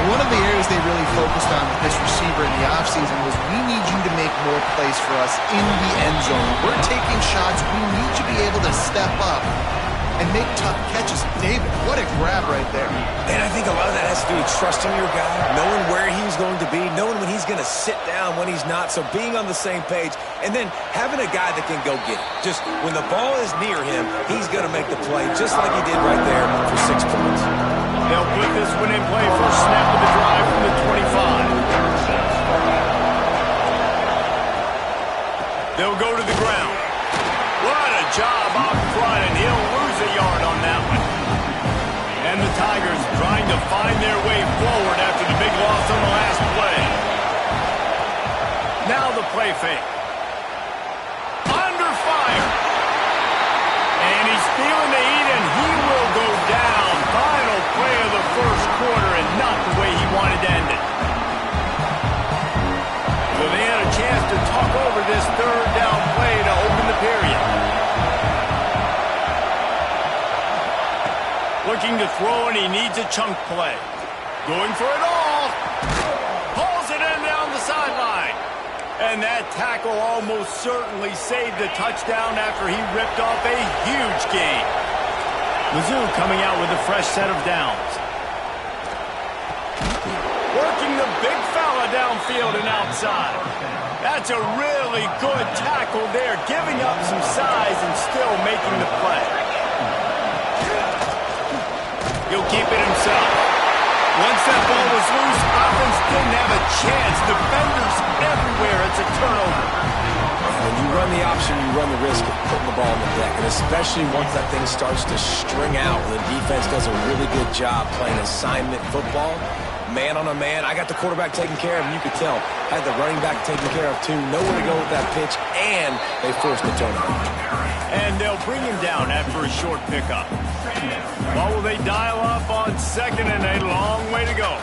One of the areas they really focused on with this receiver in the offseason was we need you to make more plays for us in the end zone. We're taking shots. We need you to be able to step up and make tough catches. David, what a grab right there. And I think a lot of that has to do with trusting your guy, knowing where he's going to be, knowing when he's going to sit down, when he's not, so being on the same page, and then having a guy that can go get it. Just when the ball is near him, he's going to make the play just like he did right there for 6 points. They'll put this one in play for a snap of the drive from the 25. They'll go to the ground. What a job up front, and he'll lose a yard on that one. And the Tigers trying to find their way forward after the big loss on the last play. Now the play fake. Under fire. And he's feeling the heat, and he will go down. Final play of the first quarter, and not the way he wanted to end it. So they had a chance to talk over this third down play to open the period. Looking to throw, and he needs a chunk play. Going for it all. Pulls it in down the sideline. And that tackle almost certainly saved the touchdown after he ripped off a huge gain. Mizzou coming out with a fresh set of downs. Working the big fella downfield and outside. That's a really good tackle there, giving up some size and still making the play. He'll keep it himself. Once that ball was loose, offense didn't have a chance. Defenders everywhere. It's a turnover. When you run the option, you run the risk of putting the ball on the deck, and especially once that thing starts to string out, the defense does a really good job playing assignment football. Man on a man. I got the quarterback taken care of, and you could tell. Had the running back taken care of, too. Nowhere to go with that pitch, and they forced the turnover. And they'll bring him down after a short pickup. What will they dial up on second, and a long way to go.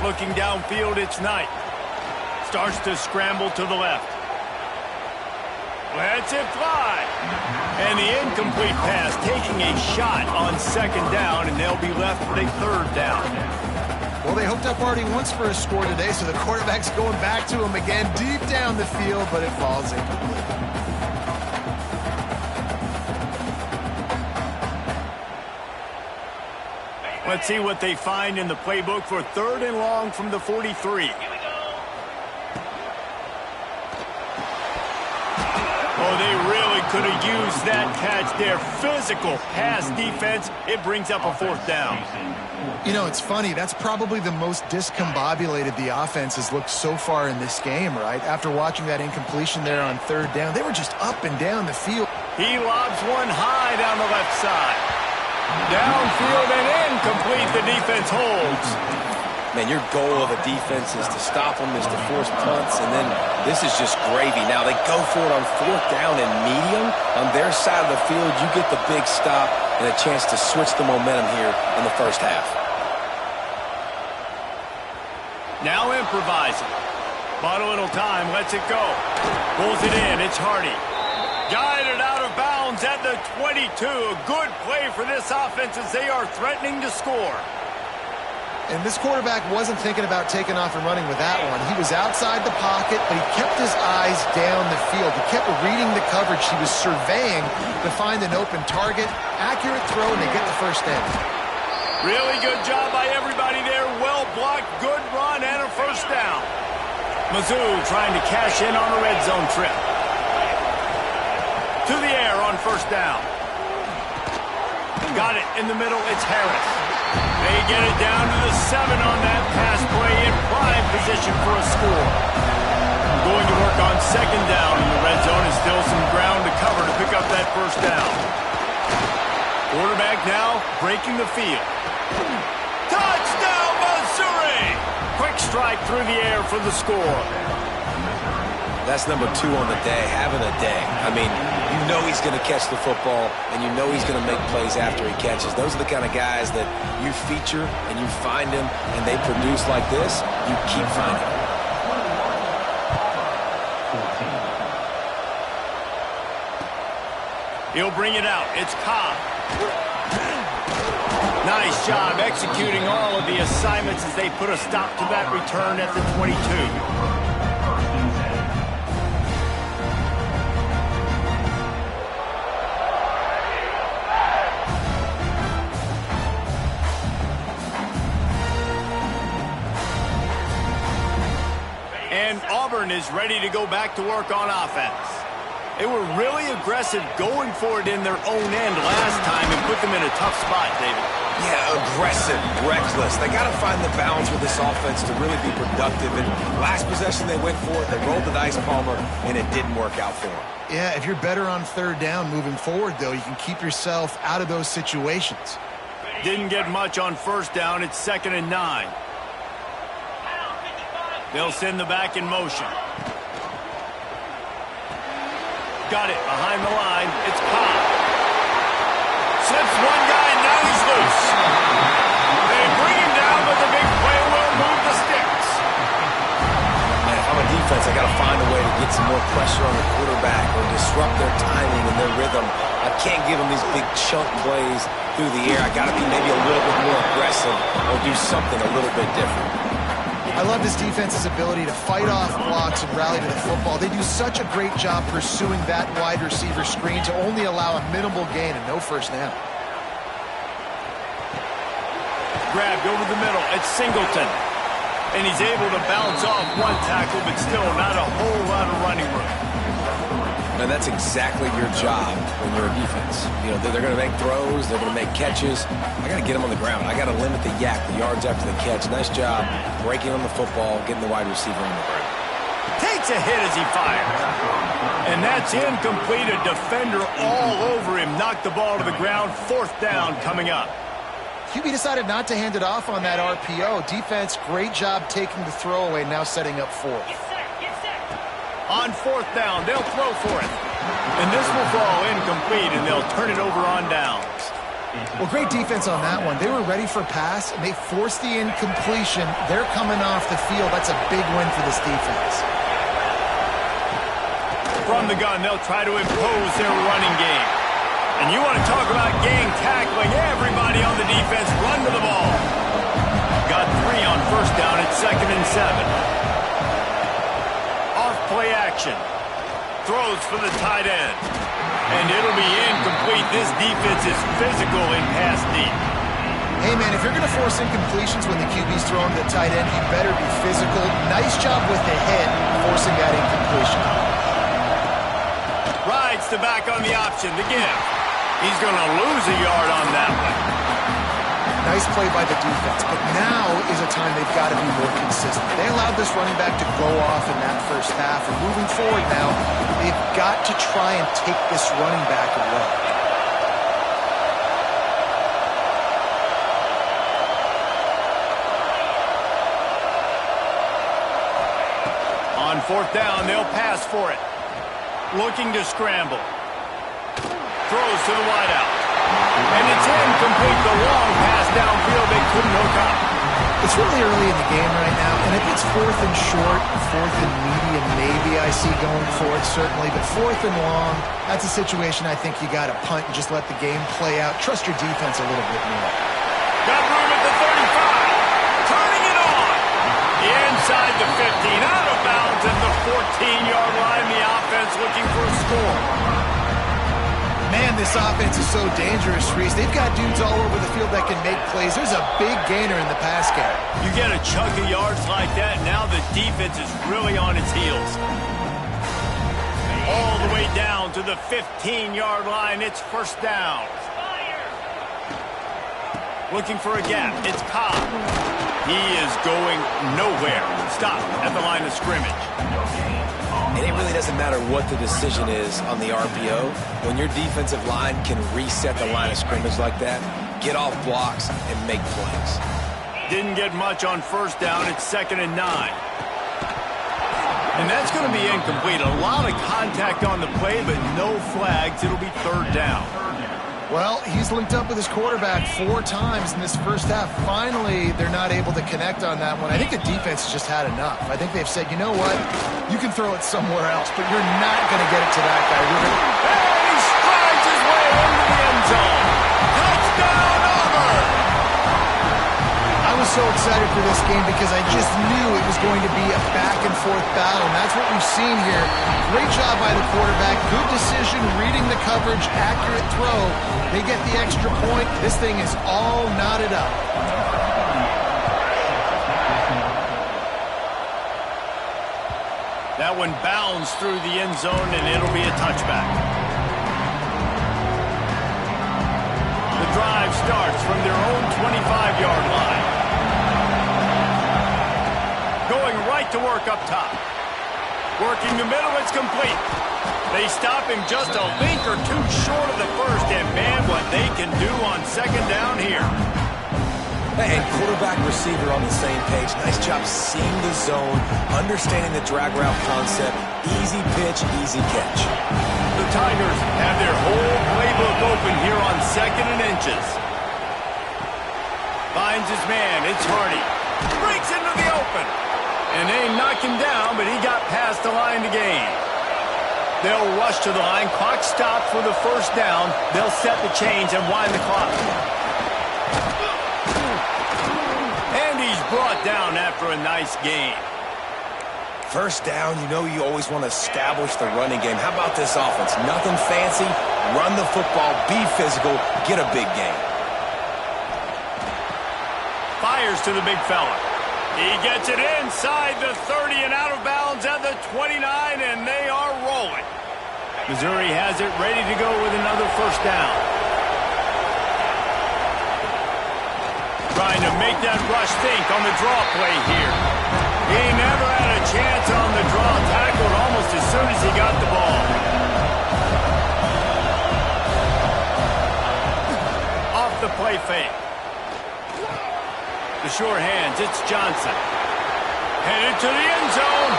Looking downfield, it's Knight. Starts to scramble to the left. Lets it fly. And the incomplete pass taking a shot on second down, and they'll be left with a third down. Well, they hooked up already once for a score today, so the quarterback's going back to him again deep down the field, but it falls incomplete. Let's see what they find in the playbook for third and long from the 43. Oh, they really could have used that catch there. Physical pass defense. It brings up a fourth down. You know, it's funny. That's probably the most discombobulated the offense has looked so far in this game, right? After watching that incompletion there on third down, they were just up and down the field. He lobs one high down the left side. Downfield and incomplete. The defense holds. Man, your goal of a defense is to stop them, is to force punts, and then this is just gravy. Now, they go for it on fourth down and medium. On their side of the field, you get the big stop and a chance to switch the momentum here in the first half. Now improvising. Bought a little time, lets it go. Pulls it in, it's Hardy. Guided out of bounds at the 22. A good play for this offense as they are threatening to score. And this quarterback wasn't thinking about taking off and running with that one. He was outside the pocket, but he kept his eyes down the field. He kept reading the coverage. He was surveying to find an open target. Accurate throw, and they get the first down. Really good job by everybody there. Well blocked, good run, and a first down. Mizzou trying to cash in on a red zone trip. To the air on first down. Got it in the middle. It's Harris. They get it down to the 7 on that pass play in prime position for a score. Going to work on second down in the red zone and still some ground to cover to pick up that first down. Quarterback now breaking the field. Touchdown, Missouri! Quick strike through the air for the score. That's number 2 on the day, having a day. I mean, you know he's going to catch the football, and you know he's going to make plays after he catches. Those are the kind of guys that you feature and you find them, and they produce like this, you keep finding them. He'll bring it out. It's Cobb. Nice job executing all of the assignments as they put a stop to that return at the 22. And Auburn is ready to go back to work on offense. They were really aggressive going for it in their own end last time and put them in a tough spot, David. Yeah, aggressive, reckless. They got to find the balance with this offense to really be productive. And last possession they went for it, they rolled the dice, Palmer, and it didn't work out for them. Yeah, if you're better on third down moving forward, though, you can keep yourself out of those situations. Didn't get much on first down. It's 2nd and 9. They'll send the back in motion. Got it behind the line. It's Cobb. Slips one guy, and now he's loose. They bring him down, but the big play will move the sticks. Man, if I'm a defense, I got to find a way to get some more pressure on the quarterback or disrupt their timing and their rhythm. I can't give them these big chunk plays through the air. I got to be maybe a little bit more aggressive or do something a little bit different. I love this defense's ability to fight off blocks and rally to the football. They do such a great job pursuing that wide receiver screen to only allow a minimal gain and no first down. Grabbed over the middle. It's Singleton. And he's able to bounce off one tackle, but still not a whole lot of running room. And that's exactly your job when you're a defense. You know, they're going to make throws, they're going to make catches. I got to get them on the ground. I got to limit the yak, the yards after the catch. Nice job breaking on the football, getting the wide receiver on the ground. Takes a hit as he fires. And that's incomplete. A defender all over him. Knocked the ball to the ground. 4th down coming up. QB decided not to hand it off on that RPO. Defense, great job taking the throwaway, now setting up 4th. On 4th down, they'll throw for it. And this will fall incomplete, and they'll turn it over on downs. Well, great defense on that one. They were ready for pass, and they forced the incompletion. They're coming off the field. That's a big win for this defense. From the gun, they'll try to impose their running game. And you want to talk about gang tackling. Everybody on the defense run to the ball. Got 3 on first down at 2nd and 7. Play action. Throws for the tight end. And it'll be incomplete. This defense is physical in pass deep. Hey, man, if you're going to force incompletions when the QB's throwing to the tight end, you better be physical. Nice job with the head forcing that incompletion. Rides the back on the option. The give. He's going to lose a yard on that one. Nice play by the defense, but now is a time they've got to be more consistent. They allowed this running back to go off in that first half, and moving forward now, they've got to try and take this running back away. On 4th down, they'll pass for it. Looking to scramble. Throws to the wideout. And it's incomplete. The long pass downfield. They couldn't hook up. It's really early in the game right now, and if it's 4th and short, 4th and medium, maybe I see going for it, certainly. But 4th and long, that's a situation I think you got to punt and just let the game play out. Trust your defense a little bit more. Got room at the 35. Turning it on. Inside the 15. Out of bounds at the 14-yard line. The offense looking for a score. Man, this offense is so dangerous, Reese. They've got dudes all over the field that can make plays. There's a big gainer in the pass game. You get a chunk of yards like that, now the defense is really on its heels. All the way down to the 15-yard line. It's first down. Looking for a gap. It's Cobb. He is going nowhere. Stop at the line of scrimmage. And it really doesn't matter what the decision is on the RPO. When your defensive line can reset the line of scrimmage like that, get off blocks and make plays. Didn't get much on first down. It's 2nd and 9. And that's going to be incomplete. A lot of contact on the play, but no flags. It'll be 3rd down. Well, he's linked up with his quarterback 4 times in this first half. Finally, they're not able to connect on that one. I think the defense has just had enough. I think they've said, you know what? You can throw it somewhere else, but you're not going to get it to that guy. And he strides his way into the end zone. Touchdown, Auburn! I was so excited for this game because I just knew it was going to be a back-and-forth battle, and that's what we've seen here. Great job by the quarterback. Good decision, reading the coverage, accurate throw. They get the extra point. This thing is all knotted up. That one bounds through the end zone, and it'll be a touchback. The drive starts from their own 25-yard line. Going right to work up top. Working the middle, it's complete. They stop him just a link or two short of the first, and man, what they can do on 2nd down here. And quarterback receiver on the same page. Nice job seeing the zone, understanding the drag route concept. Easy pitch, easy catch. The Tigers have their whole playbook open here on 2nd and inches. Finds his man, it's Hardy. Breaks into the open. And they knock him down, but he got past the line to gain. They'll rush to the line. Clock stopped for the first down. They'll set the chains and wind the clock. And he's brought down after a nice gain. First down, you know you always want to establish the running game. How about this offense? Nothing fancy. Run the football, be physical, get a big gain. Fires to the big fella. He gets it inside the 30 and out of bounds at the 29, and they are rolling. Missouri has it ready to go with another first down. Trying to make that rush think on the draw play here. He never had a chance on the draw, tackled almost as soon as he got the ball. Off the play fake. The sure hands, it's Johnson. Headed to the end zone,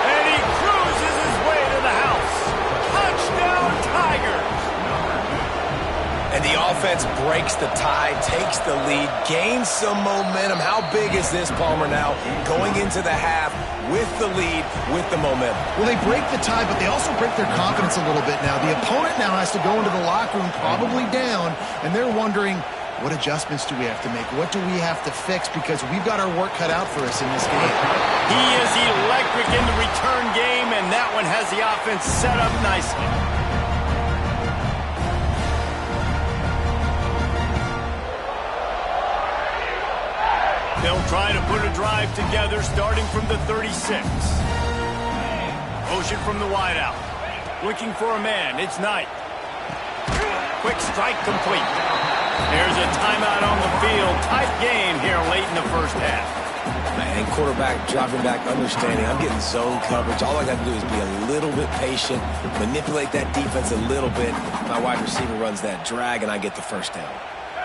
and he cruises his way to the house. Touchdown, Tigers! And the offense breaks the tie, takes the lead, gains some momentum. How big is this, Palmer, now? Going into the half with the lead, with the momentum. Well, they break the tie, but they also break their confidence a little bit now. The opponent now has to go into the locker room, probably down, and they're wondering, what adjustments do we have to make? What do we have to fix? Because we've got our work cut out for us in this game. He is electric in the return game, and that one has the offense set up nicely. They'll try to put a drive together starting from the 36. Motion from the wideout. Looking for a man. It's Knight. Quick strike complete. There's a timeout on the field. Tight game here late in the first half. And quarterback dropping back, understanding I'm getting zone coverage. All I got to do is be a little bit patient, manipulate that defense a little bit. My wide receiver runs that drag, and I get the first down.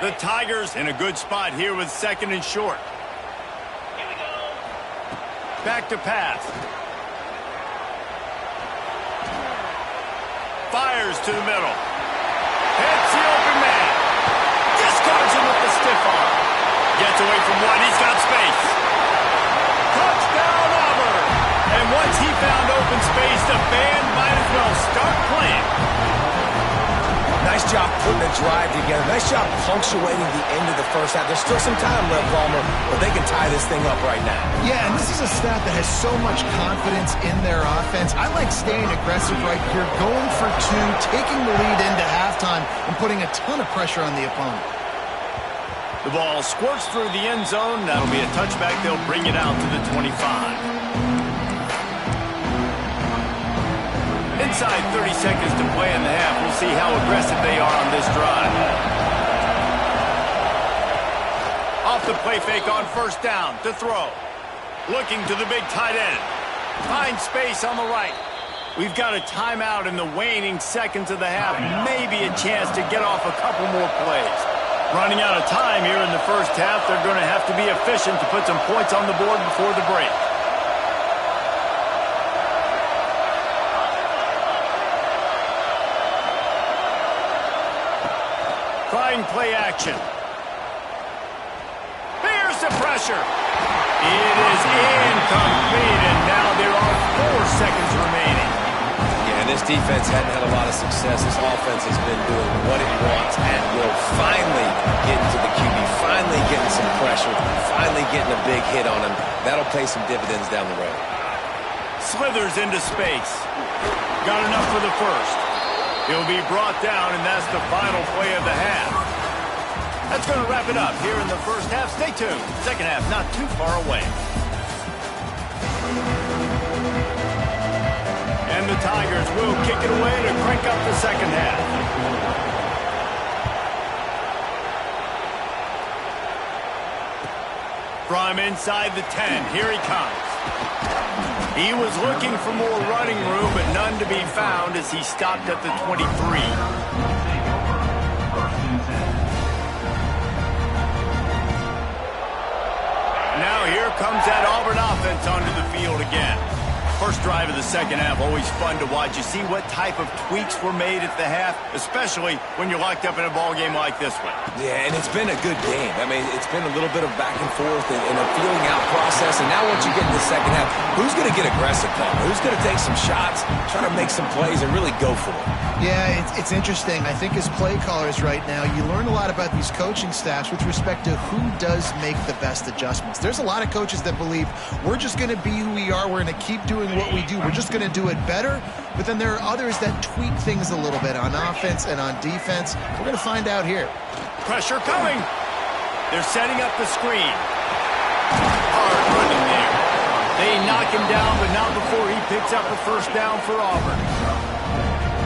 The Tigers in a good spot here with 2nd and short. Back to pass. Fires to the middle. Hits the open man. Discards him with the stiff arm. Gets away from one. He's got space. Touchdown, Auburn. And once he found open space, the band might as well start playing. Nice job putting a drive together. Nice job punctuating the end of the first half. There's still some time left, Palmer, but they can tie this thing up right now. Yeah, and this is a staff that has so much confidence in their offense. I like staying aggressive right here, going for two, taking the lead into halftime, and putting a ton of pressure on the opponent. The ball squirts through the end zone. That'll be a touchback. They'll bring it out to the 25. Inside 30 seconds to play in the half. We'll see how aggressive they are on this drive. Off the play fake on first down to throw. Looking to the big tight end. Finds space on the right. We've got a timeout in the waning seconds of the half. Maybe a chance to get off a couple more plays. Running out of time here in the first half. They're going to have to be efficient to put some points on the board before the break. Trying play action. Here's the pressure. It is incomplete, and now there are 4 seconds remaining. Yeah, and this defense hadn't had a lot of success. This offense has been doing what it wants and will finally get into the QB, finally getting some pressure, finally getting a big hit on him. That'll pay some dividends down the road. Slithers into space. Got enough for the first. He'll be brought down, and that's the final play of the half. That's going to wrap it up here in the first half. Stay tuned. Second half not too far away. And the Tigers will kick it away to crank up the second half. From inside the 10, here he comes. He was looking for more running room, but none to be found as he stopped at the 23. Now here comes that Auburn offense onto the field again. First drive of the second half, always fun to watch. You see what type of tweaks were made at the half, especially when you're locked up in a ball game like this one. Yeah, and it's been a good game. I mean, it's been a little bit of back and forth and a feeling out process. And now once you get in the second half, who's going to get aggressive, Paul? Who's going to take some shots, try to make some plays, and really go for it? Yeah, it's interesting. I think as play callers right now, you learn a lot about these coaching staffs with respect to who does make the best adjustments. There's a lot of coaches that believe we're just going to be who we are. We're going to keep doing what we do. We're just going to do it better. But then there are others that tweak things a little bit on offense and on defense. We're going to find out here. Pressure coming. They're setting up the screen. Hard running there. They knock him down, but not before he picks up a first down for Auburn.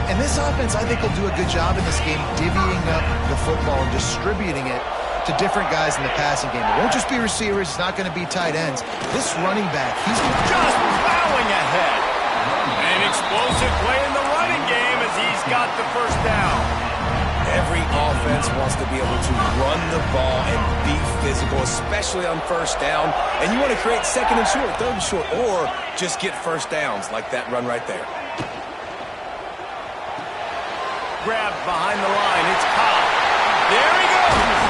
And this offense, I think, will do a good job in this game divvying up the football and distributing it to different guys in the passing game. It won't just be receivers. It's not going to be tight ends. This running back, he's just plowing ahead. An explosive play in the running game as he's got the first down. Every offense wants to be able to run the ball and be physical, especially on first down. And you want to create second and short, third and short, or just get first downs like that run right there. Grabbed behind the line. It's Cobb. There he goes.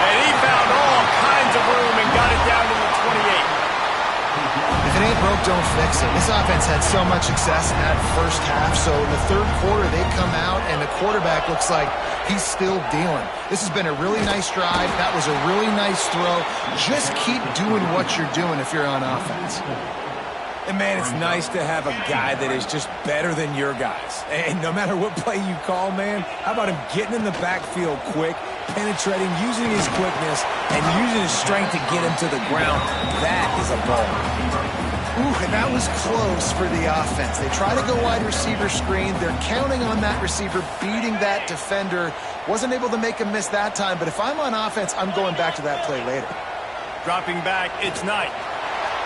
And he found all kinds of room and got it down to the 28. If it ain't broke, don't fix it. This offense had so much success in that first half, so in the third quarter they come out and the quarterback looks like he's still dealing. This has been a really nice drive. That was a really nice throw. Just keep doing what you're doing if you're on offense. And, man, it's nice to have a guy that is just better than your guys. And no matter what play you call, man, how about him getting in the backfield quick, penetrating, using his quickness, and using his strength to get him to the ground? That is a ball. Ooh, and that was close for the offense. They try to go wide receiver screen. They're counting on that receiver beating that defender. Wasn't able to make him miss that time, but if I'm on offense, I'm going back to that play later. Dropping back, it's Knight.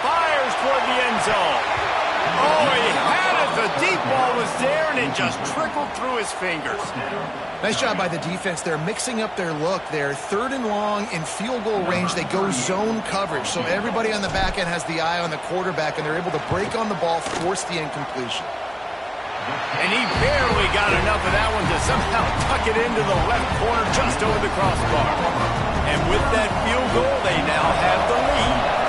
Fires toward the end zone. Oh, he had it. The deep ball was there, and it just trickled through his fingers. Nice job by the defense. They're mixing up their look. They're third and long in field goal range. They go zone coverage. So everybody on the back end has the eye on the quarterback, and they're able to break on the ball, force the incompletion. And he barely got enough of that one to somehow tuck it into the left corner just over the crossbar. And with that field goal, they now have the lead.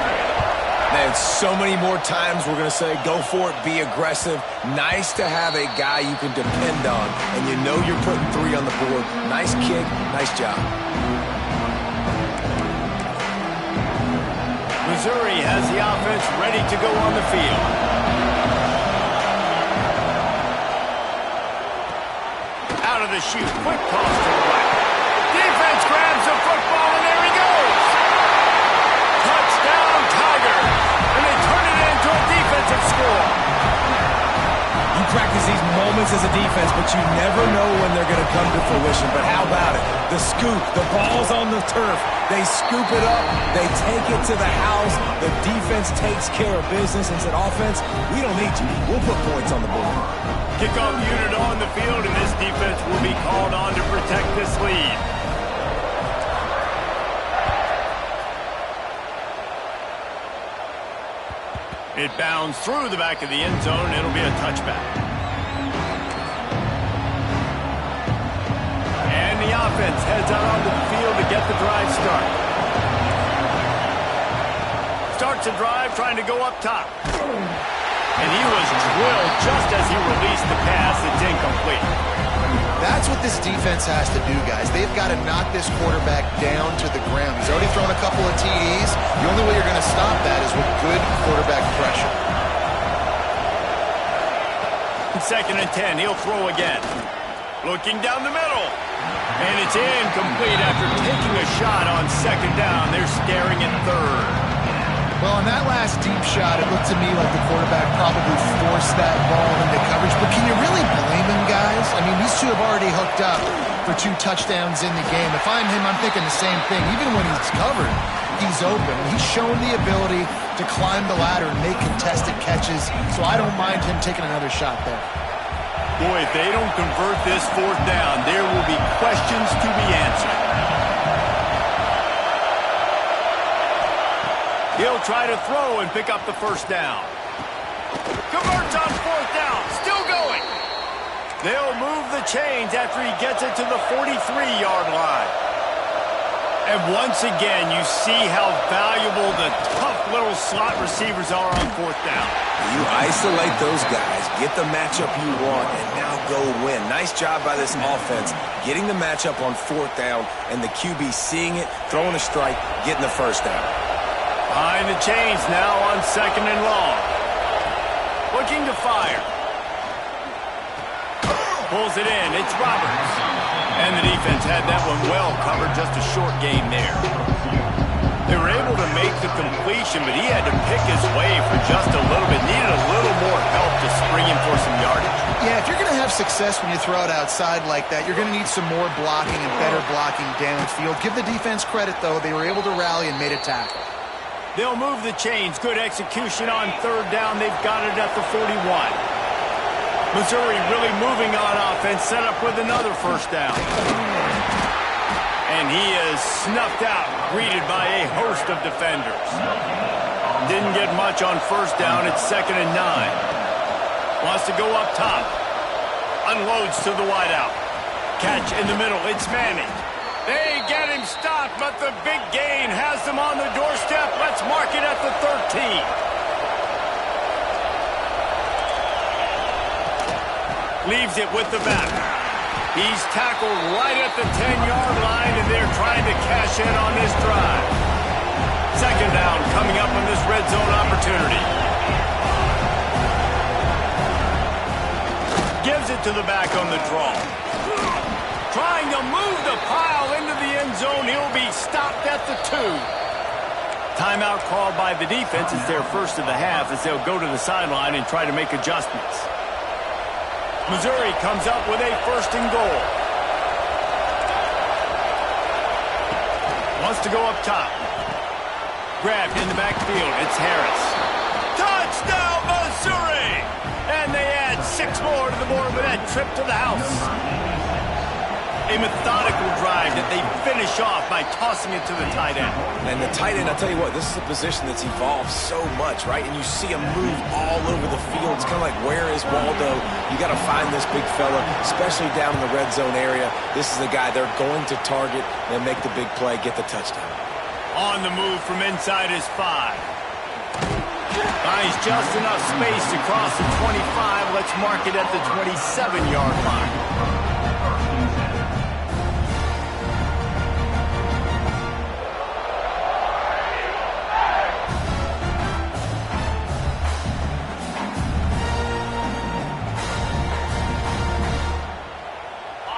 Man, so many more times we're going to say, go for it, be aggressive. Nice to have a guy you can depend on, and you know you're putting 3 on the board. Nice kick, nice job. Missouri has the offense ready to go on the field. Out of the chute, quick toss to the right. Defense grabs the football, and there he goes. Touchdown, Tigers. And they turn it into a defensive score. You practice these moments as a defense, but you never know when they're going to come to fruition. But how about it? The scoop, the ball's on the turf. They scoop it up. They take it to the house. The defense takes care of business and said, offense, we don't need you. We'll put points on the board. Kickoff unit on the field, and this defense will be called on to protect this lead. It bounds through the back of the end zone. It'll be a touchback. And the offense heads out onto the field to get the drive started. Starts a drive trying to go up top. And he was drilled just as he released the pass. It's incomplete. That's what this defense has to do, guys. They've got to knock this quarterback down to the ground. He's already thrown a couple of TDs. The only way you're going to stop that is with good quarterback pressure. 2nd and 10. He'll throw again. Looking down the middle. And it's incomplete after taking a shot on 2nd down. They're staring at 3rd. Well, on that last deep shot, it looked to me like the quarterback probably forced that ball into coverage. But can you really blame him, guys? I mean, these two have already hooked up for 2 touchdowns in the game. If I'm him, I'm thinking the same thing. Even when he's covered, he's open. He's shown the ability to climb the ladder and make contested catches, so I don't mind him taking another shot there. Boy, if they don't convert this 4th down, there will be questions to be answered. He'll try to throw and pick up the 1st down. Converts on 4th down. Still going. They'll move the chains after he gets it to the 43-yard line. And once again, you see how valuable the tough little slot receivers are on 4th down. You isolate those guys, get the matchup you want, and now go win. Nice job by this offense, getting the matchup on 4th down, and the QB seeing it, throwing a strike, getting the 1st down. Behind the chains now on 2nd and long. Looking to fire. Pulls it in. It's Roberts. And the defense had that one well covered. Just a short game there. They were able to make the completion, but he had to pick his way for just a little bit. Needed a little more help to spring him for some yardage. Yeah, if you're going to have success when you throw it outside like that, you're going to need some more blocking and better blocking downfield. Give the defense credit, though. They were able to rally and made a tackle. They'll move the chains. Good execution on 3rd down. They've got it at the 41. Missouri really moving on offense, set up with another 1st down. And he is snuffed out, greeted by a host of defenders. Didn't get much on 1st down. It's 2nd and 9. Wants to go up top. Unloads to the wideout. Catch in the middle. It's Manning. They get him stopped, but the big gain has them on the doorstep. Let's mark it at the 13. Leaves it with the back. He's tackled right at the 10-yard line, and they're trying to cash in on this drive. 2nd down coming up on this red zone opportunity. Gives it to the back on the draw. Trying to move the pile into the end zone. He'll be stopped at the 2. Timeout called by the defense. It's their 1st of the half as they'll go to the sideline and try to make adjustments. Missouri comes up with a 1st and goal. Wants to go up top. Grabbed in the backfield. It's Harris. Touchdown, Missouri! And they add 6 more to the board with that trip to the house. A methodical drive that they finish off by tossing it to the tight end. And the tight end, I'll tell you what, this is a position that's evolved so much, right? And you see him move all over the field. It's kind of like, where is Waldo? You got to find this big fella, especially down in the red zone area. This is the guy they're going to target and make the big play, get the touchdown. On the move from inside his 5. Finds just enough space to cross the 25. Let's mark it at the 27-yard line.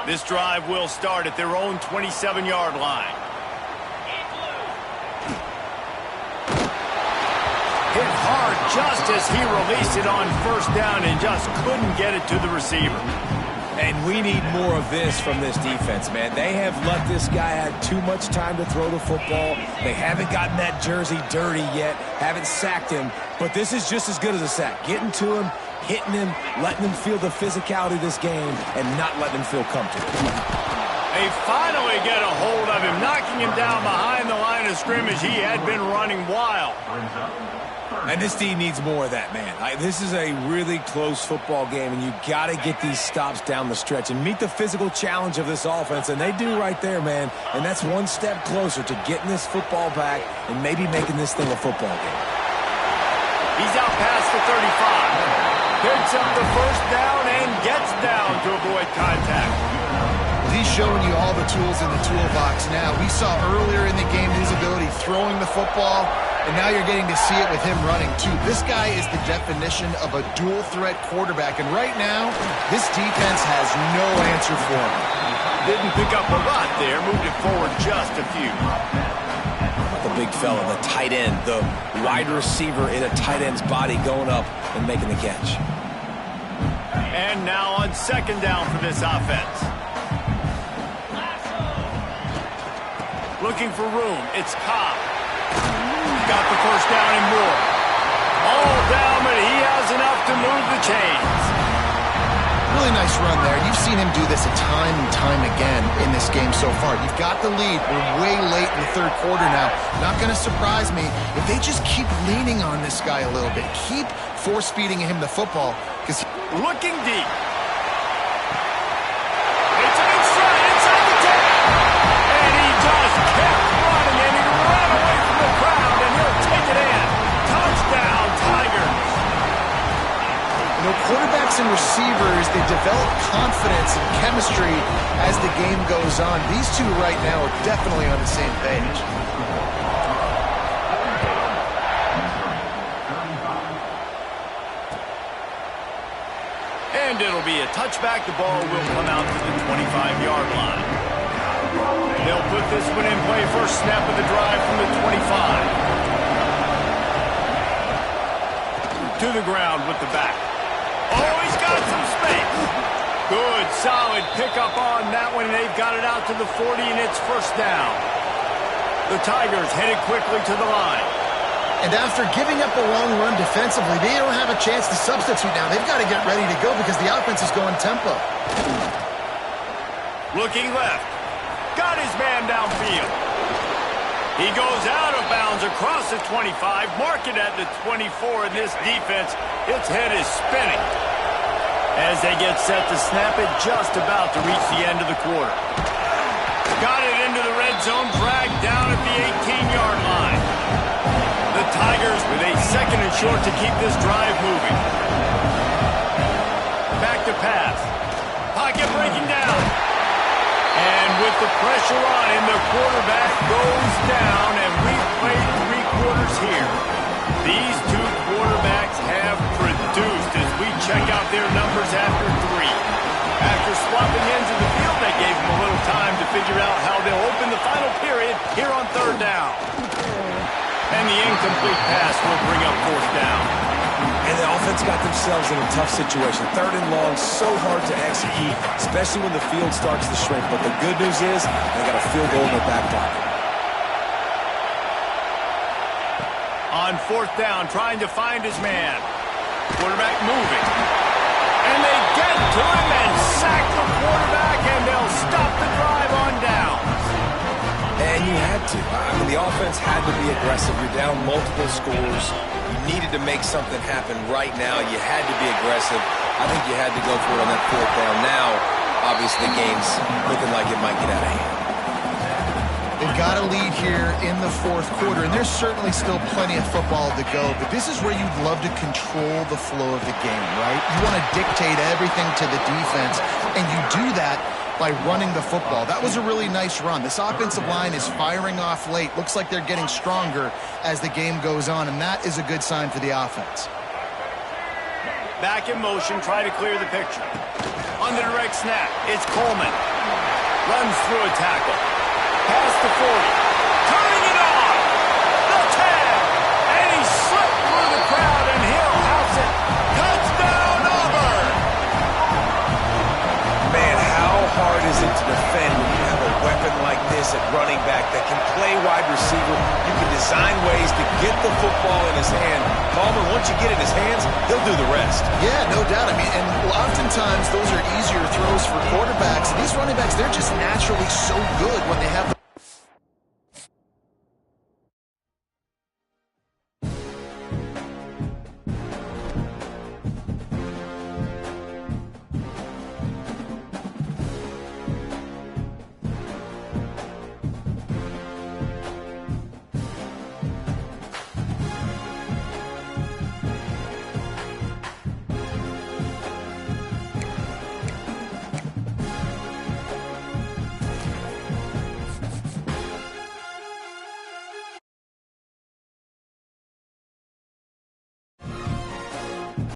This drive will start at their own 27-yard line. Hit hard just as he released it on first down and just couldn't get it to the receiver. And we need more of this from this defense, man. They have let this guy have too much time to throw the football. They haven't gotten that jersey dirty yet, haven't sacked him, but this is just as good as a sack. Getting to him, hitting him, letting him feel the physicality of this game, and not letting him feel comfortable. They finally get a hold of him, knocking him down behind the line of scrimmage. He had been running wild. And this D needs more of that, man. This is a really close football game, and you got to get these stops down the stretch and meet the physical challenge of this offense, and they do right there, man. And that's one step closer to getting this football back and maybe making this thing a football game. He's out past the 35. Picks up the first down and gets down to avoid contact. He's showing you all the tools in the toolbox now. We saw earlier in the game his ability throwing the football, and now you're getting to see it with him running too. This guy is the definition of a dual-threat quarterback, and right now, this defense has no answer for him. Didn't pick up a lot there, moved it forward just a few. The big fella, the tight end, the wide receiver in a tight end's body going up and making the catch. And now on second down for this offense. Looking for room, it's Cobb. Got the first down and more. All down, but he has enough to move the chains. Really nice run there. You've seen him do this a time and time again in this game so far. You've got the lead. We're way late in the third quarter now. Not going to surprise me if they just keep leaning on this guy a little bit. Keep force-feeding him the football. Looking deep. It's an inside the 10. And he just kept running, and he ran away from the crowd, and he'll take it in. Touchdown, Tigers. You know, quarterbacks and receivers, they develop confidence and chemistry as the game goes on. These two right now are definitely on the same page. And it'll be a touchback. The ball will come out to the 25-yard line. They'll put this one in play. First snap of the drive from the 25. To the ground with the back. Oh, he's got some space. Good, solid pickup on that one. They've got it out to the 40, and it's first down. The Tigers headed quickly to the line. And after giving up a long run defensively, they don't have a chance to substitute now. They've got to get ready to go because the offense is going tempo. Looking left. Got his man downfield. He goes out of bounds across the 25. Mark it at the 24. And this defense, its head is spinning. As they get set to snap it, just about to reach the end of the quarter. Got it into the red zone. Dragged down at the 18-yard line. The Tigers with a second and short to keep this drive moving. Back to pass. Pocket breaking down. And with the pressure on him, the quarterback goes down, and we've played three quarters here. These two quarterbacks have produced as we check out their numbers after three. After swapping ends of the field, they gave them a little time to figure out how they'll open the final period here on third down. And the incomplete pass will bring up fourth down. And the offense got themselves in a tough situation. Third and long, so hard to execute, especially when the field starts to shrink. But the good news is they got a field goal in their back pocket. On fourth down, trying to find his man. Quarterback moving. And they get to him and sack the quarterback, and they'll stop the drive. And you had to. I mean, the offense had to be aggressive. You're down multiple scores. You needed to make something happen right now. You had to be aggressive. I think you had to go for it on that fourth down. Now, obviously, the game's looking like it might get out of hand. They've got a lead here in the fourth quarter, and there's certainly still plenty of football to go, but this is where you'd love to control the flow of the game, right? You want to dictate everything to the defense, and you do that by running the football. That was a really nice run. This offensive line is firing off late. Looks like they're getting stronger as the game goes on, and that is a good sign for the offense. Back in motion, try to clear the picture. On the direct snap, it's Coleman. Runs through a tackle. Past the 40. Turning it on. The 10. And he slipped through the crowd, and he'll house it. Touchdown, Auburn. Man, how hard is it to defend when you have a weapon like this at running back that can play wide receiver? You can design ways to get the football in his hand. Coleman, once you get it in his hands, he'll do the rest. Yeah, no doubt. I mean, and oftentimes those are easier throws for quarterbacks. These running backs, they're just naturally so good when they have the